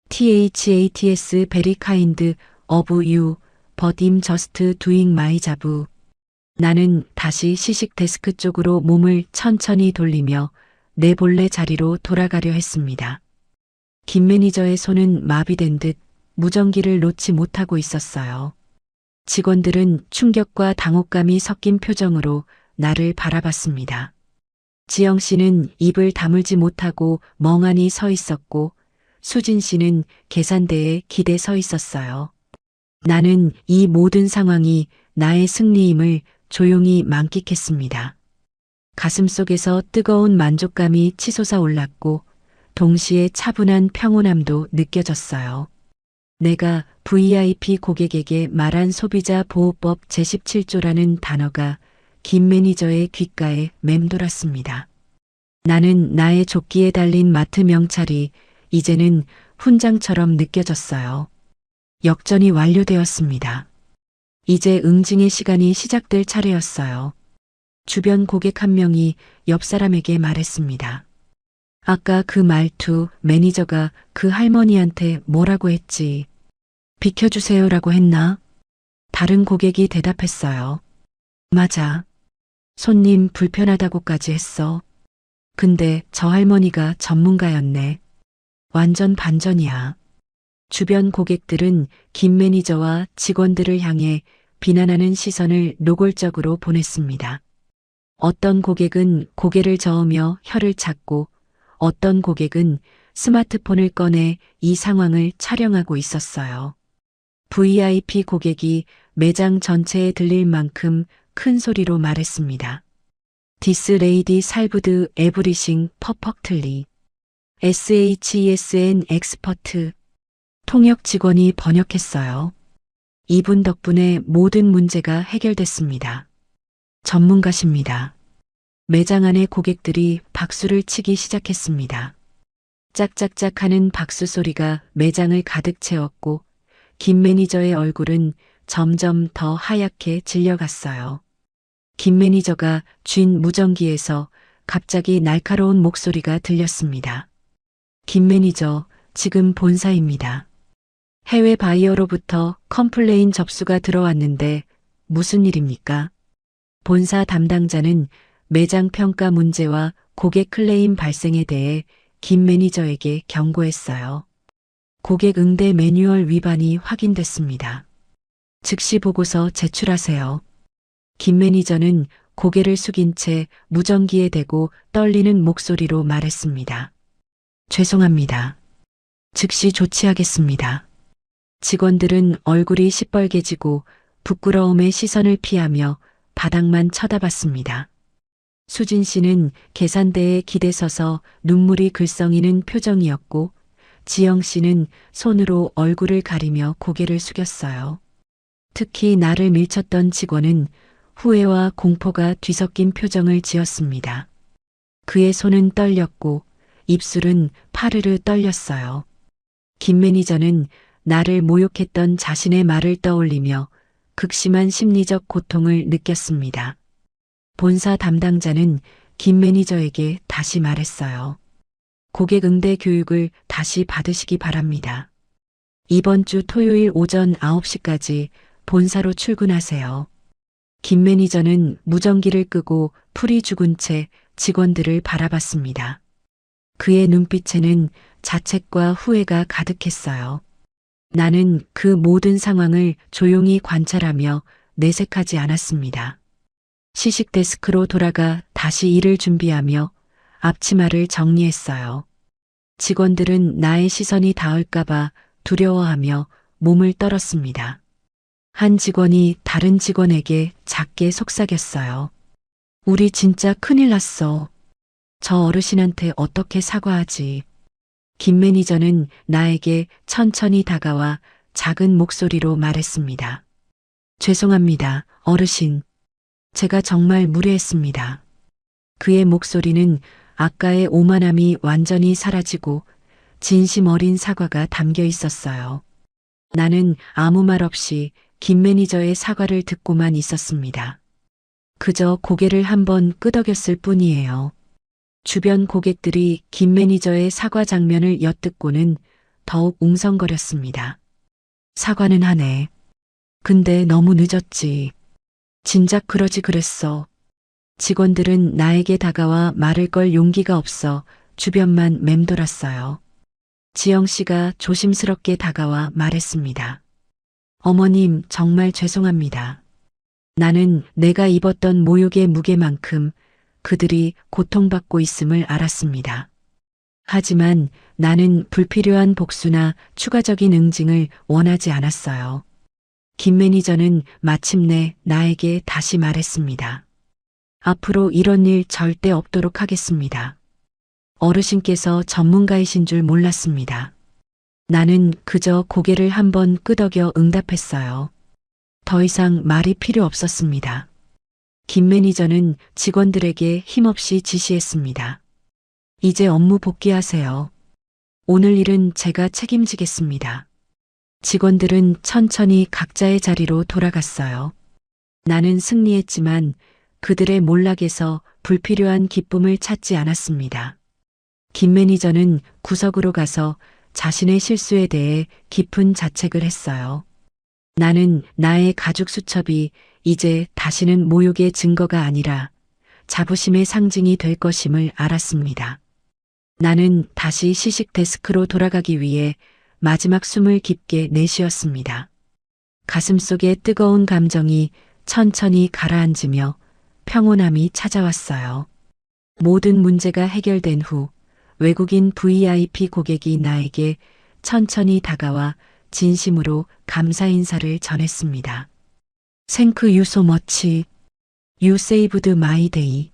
THATS very kind of you, but I'm just doing my job. 나는 다시 시식 데스크 쪽으로 몸을 천천히 돌리며 내 본래 자리로 돌아가려 했습니다. 김 매니저의 손은 마비된 듯 무전기를 놓지 못하고 있었어요. 직원들은 충격과 당혹감이 섞인 표정으로 나를 바라봤습니다. 지영 씨는 입을 다물지 못하고 멍하니 서 있었고 수진 씨는 계산대에 기대 서 있었어요. 나는 이 모든 상황이 나의 승리임을 조용히 만끽했습니다. 가슴속에서 뜨거운 만족감이 치솟아 올랐고 동시에 차분한 평온함도 느껴졌어요. 내가 VIP 고객에게 말한 소비자 보호법 제17조라는 단어가 김 매니저의 귓가에 맴돌았습니다. 나는 나의 조끼에 달린 마트 명찰이 이제는 훈장처럼 느껴졌어요. 역전이 완료되었습니다. 이제 응징의 시간이 시작될 차례였어요. 주변 고객 한 명이 옆 사람에게 말했습니다. 아까 그 말투 매니저가 그 할머니한테 뭐라고 했지? 비켜주세요라고 했나? 다른 고객이 대답했어요. 맞아. 손님 불편하다고까지 했어. 근데 저 할머니가 전문가였네. 완전 반전이야. 주변 고객들은 김 매니저와 직원들을 향해 비난하는 시선을 노골적으로 보냈습니다. 어떤 고객은 고개를 저으며 혀를 찾고 어떤 고객은 스마트폰을 꺼내 이 상황을 촬영하고 있었어요. VIP 고객이 매장 전체에 들릴 만큼 큰 소리로 말했습니다. This lady solved everything perfectly. SHESN expert. 통역 직원이 번역했어요. 이분 덕분에 모든 문제가 해결됐습니다. 전문가십니다. 매장 안의 고객들이 박수를 치기 시작했습니다. 짝짝짝 하는 박수 소리가 매장을 가득 채웠고 김 매니저의 얼굴은 점점 더 하얗게 질려갔어요. 김 매니저가 쥔 무전기에서 갑자기 날카로운 목소리가 들렸습니다. 김 매니저, 지금 본사입니다. 해외 바이어로부터 컴플레인 접수가 들어왔는데 무슨 일입니까? 본사 담당자는 매장 평가 문제와 고객 클레임 발생에 대해 김 매니저에게 경고했어요. 고객 응대 매뉴얼 위반이 확인됐습니다. 즉시 보고서 제출하세요. 김 매니저는 고개를 숙인 채 무전기에 대고 떨리는 목소리로 말했습니다. 죄송합니다. 즉시 조치하겠습니다. 직원들은 얼굴이 시뻘개지고 부끄러움의 시선을 피하며 바닥만 쳐다봤습니다. 수진 씨는 계산대에 기대 서서 눈물이 글썽이는 표정이었고 지영 씨는 손으로 얼굴을 가리며 고개를 숙였어요. 특히 나를 밀쳤던 직원은 후회와 공포가 뒤섞인 표정을 지었습니다. 그의 손은 떨렸고 입술은 파르르 떨렸어요. 김 매니저는 나를 모욕했던 자신의 말을 떠올리며 극심한 심리적 고통을 느꼈습니다. 본사 담당자는 김 매니저에게 다시 말했어요. 고객 응대 교육을 다시 받으시기 바랍니다. 이번 주 토요일 오전 9시까지 본사로 출근하세요. 김 매니저는 무전기를 끄고 풀이 죽은 채 직원들을 바라봤습니다. 그의 눈빛에는 자책과 후회가 가득했어요. 나는 그 모든 상황을 조용히 관찰하며 내색하지 않았습니다. 시식 데스크로 돌아가 다시 일을 준비하며 앞치마를 정리했어요. 직원들은 나의 시선이 닿을까봐 두려워하며 몸을 떨었습니다. 한 직원이 다른 직원에게 작게 속삭였어요. 우리 진짜 큰일 났어. 저 어르신한테 어떻게 사과하지? 김 매니저는 나에게 천천히 다가와 작은 목소리로 말했습니다. 죄송합니다, 어르신. 제가 정말 무례했습니다. 그의 목소리는 아까의 오만함이 완전히 사라지고 진심 어린 사과가 담겨 있었어요. 나는 아무 말 없이 김 매니저의 사과를 듣고만 있었습니다. 그저 고개를 한번 끄덕였을 뿐이에요. 주변 고객들이 김 매니저의 사과 장면을 엿듣고는 더욱 웅성거렸습니다. 사과는 하네. 근데 너무 늦었지. 진작 그러지 그랬어. 직원들은 나에게 다가와 말을 걸 용기가 없어 주변만 맴돌았어요. 지영 씨가 조심스럽게 다가와 말했습니다. 어머님, 정말 죄송합니다. 나는 내가 입었던 모욕의 무게만큼 그들이 고통받고 있음을 알았습니다. 하지만 나는 불필요한 복수나 추가적인 응징을 원하지 않았어요. 김 매니저는 마침내 나에게 다시 말했습니다. 앞으로 이런 일 절대 없도록 하겠습니다. 어르신께서 전문가이신 줄 몰랐습니다. 나는 그저 고개를 한번 끄덕여 응답했어요. 더 이상 말이 필요 없었습니다. 김 매니저는 직원들에게 힘없이 지시했습니다. 이제 업무 복귀하세요. 오늘 일은 제가 책임지겠습니다. 직원들은 천천히 각자의 자리로 돌아갔어요. 나는 승리했지만 그들의 몰락에서 불필요한 기쁨을 찾지 않았습니다. 김 매니저는 구석으로 가서 자신의 실수에 대해 깊은 자책을 했어요. 나는 나의 가죽 수첩이 이제 다시는 모욕의 증거가 아니라 자부심의 상징이 될 것임을 알았습니다. 나는 다시 시식 데스크로 돌아가기 위해 마지막 숨을 깊게 내쉬었습니다. 가슴속의 뜨거운 감정이 천천히 가라앉으며 평온함이 찾아왔어요. 모든 문제가 해결된 후 외국인 VIP 고객이 나에게 천천히 다가와 진심으로 감사 인사를 전했습니다. Thank you so much. You saved my day.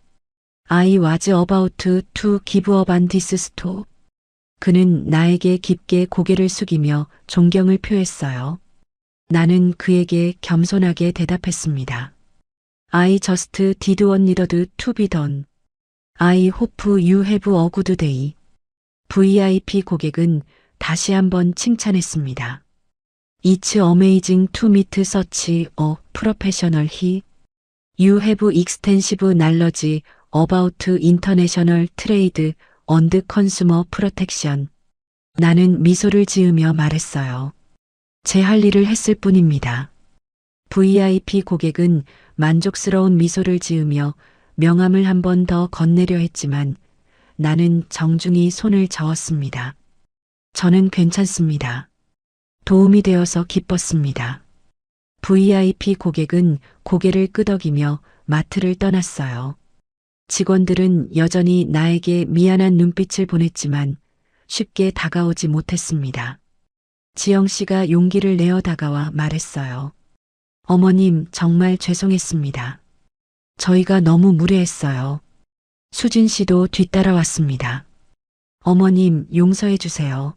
I was about to give up on this store. 그는 나에게 깊게 고개를 숙이며 존경을 표했어요. 나는 그에게 겸손하게 대답했습니다. I just did what needed to be done. I hope you have a good day. VIP 고객은 다시 한번 칭찬했습니다. It's amazing to meet such a professional he. You have extensive knowledge about international trade and consumer protection. 나는 미소를 지으며 말했어요. 제 할 일을 했을 뿐입니다. VIP 고객은 만족스러운 미소를 지으며 명함을 한 번 더 건네려 했지만 나는 정중히 손을 저었습니다. 저는 괜찮습니다. 도움이 되어서 기뻤습니다. VIP 고객은 고개를 끄덕이며 마트를 떠났어요. 직원들은 여전히 나에게 미안한 눈빛을 보냈지만 쉽게 다가오지 못했습니다. 지영 씨가 용기를 내어 다가와 말했어요. 어머님, 정말 죄송했습니다. 저희가 너무 무례했어요. 수진 씨도 뒤따라왔습니다. 어머님, 용서해 주세요.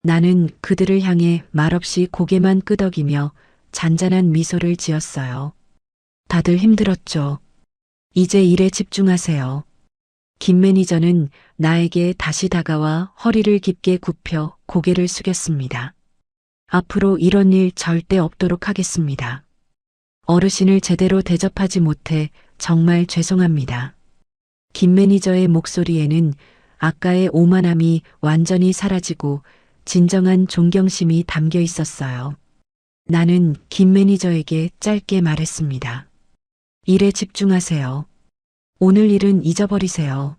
나는 그들을 향해 말없이 고개만 끄덕이며 잔잔한 미소를 지었어요. 다들 힘들었죠. 이제 일에 집중하세요. 김 매니저는 나에게 다시 다가와 허리를 깊게 굽혀 고개를 숙였습니다. 앞으로 이런 일 절대 없도록 하겠습니다. 어르신을 제대로 대접하지 못해 정말 죄송합니다. 김 매니저의 목소리에는 아까의 오만함이 완전히 사라지고 진정한 존경심이 담겨 있었어요. 나는 김 매니저에게 짧게 말했습니다. 일에 집중하세요. 오늘 일은 잊어버리세요.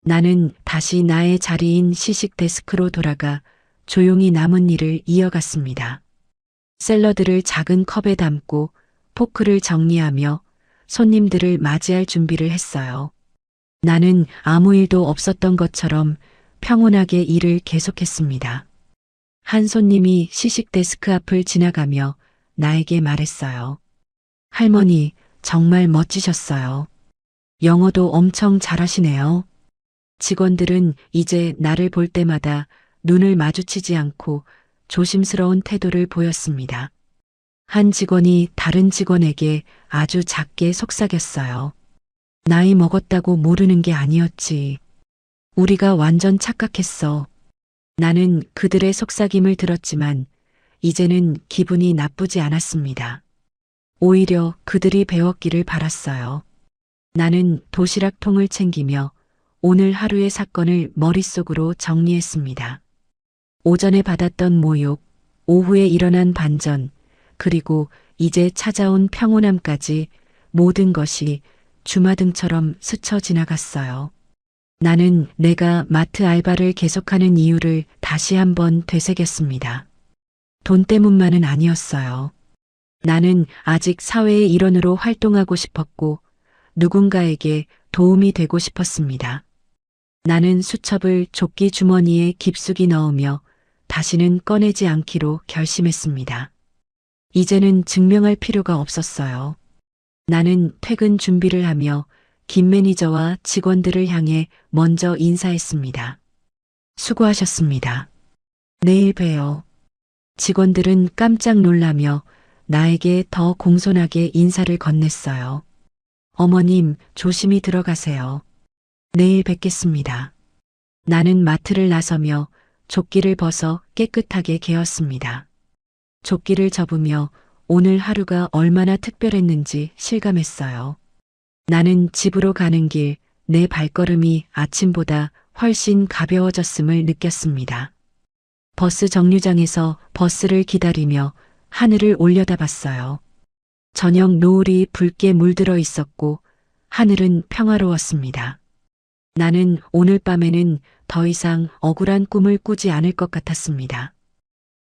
나는 다시 나의 자리인 시식 데스크로 돌아가 조용히 남은 일을 이어갔습니다. 샐러드를 작은 컵에 담고 포크를 정리하며 손님들을 맞이할 준비를 했어요. 나는 아무 일도 없었던 것처럼 평온하게 일을 계속했습니다. 한 손님이 시식 데스크 앞을 지나가며 나에게 말했어요. 할머니, 정말 멋지셨어요. 영어도 엄청 잘하시네요. 직원들은 이제 나를 볼 때마다 눈을 마주치지 않고 조심스러운 태도를 보였습니다. 한 직원이 다른 직원에게 아주 작게 속삭였어요. 나이 먹었다고 모르는 게 아니었지. 우리가 완전 착각했어. 나는 그들의 속삭임을 들었지만 이제는 기분이 나쁘지 않았습니다. 오히려 그들이 배웠기를 바랐어요. 나는 도시락 통을 챙기며 오늘 하루의 사건을 머릿속으로 정리했습니다. 오전에 받았던 모욕, 오후에 일어난 반전, 그리고 이제 찾아온 평온함까지 모든 것이 주마등처럼 스쳐 지나갔어요. 나는 내가 마트 알바를 계속하는 이유를 다시 한번 되새겼습니다. 돈 때문만은 아니었어요. 나는 아직 사회의 일원으로 활동하고 싶었고 누군가에게 도움이 되고 싶었습니다. 나는 수첩을 조끼 주머니에 깊숙이 넣으며 다시는 꺼내지 않기로 결심했습니다. 이제는 증명할 필요가 없었어요. 나는 퇴근 준비를 하며 김 매니저와 직원들을 향해 먼저 인사했습니다. 수고하셨습니다. 내일 봬요. 직원들은 깜짝 놀라며 나에게 더 공손하게 인사를 건넸어요. 어머님, 조심히 들어가세요. 내일 뵙겠습니다. 나는 마트를 나서며 조끼를 벗어 깨끗하게 개었습니다. 조끼를 접으며 오늘 하루가 얼마나 특별했는지 실감했어요. 나는 집으로 가는 길, 내 발걸음이 아침보다 훨씬 가벼워졌음을 느꼈습니다. 버스 정류장에서 버스를 기다리며 하늘을 올려다봤어요. 저녁 노을이 붉게 물들어 있었고 하늘은 평화로웠습니다. 나는 오늘 밤에는 더 이상 억울한 꿈을 꾸지 않을 것 같았습니다.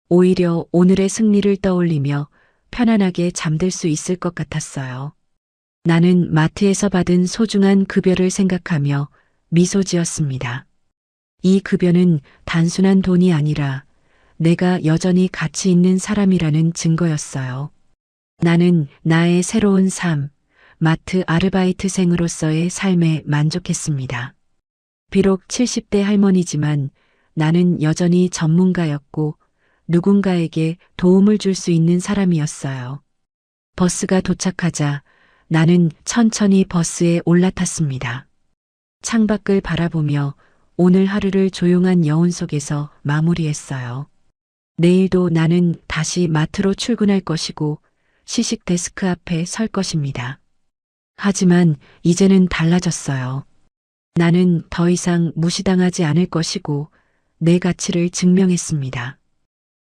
오히려 오늘의 승리를 떠올리며 편안하게 잠들 수 있을 것 같았어요. 나는 마트에서 받은 소중한 급여를 생각하며 미소 지었습니다. 이 급여는 단순한 돈이 아니라 내가 여전히 가치 있는 사람이라는 증거였어요. 나는 나의 새로운 삶, 마트 아르바이트생으로서의 삶에 만족했습니다. 비록 70대 할머니지만 나는 여전히 전문가였고 누군가에게 도움을 줄 수 있는 사람이었어요. 버스가 도착하자 나는 천천히 버스에 올라탔습니다. 창밖을 바라보며 오늘 하루를 조용한 여운 속에서 마무리했어요. 내일도 나는 다시 마트로 출근할 것이고 시식 데스크 앞에 설 것입니다. 하지만 이제는 달라졌어요. 나는 더 이상 무시당하지 않을 것이고 내 가치를 증명했습니다.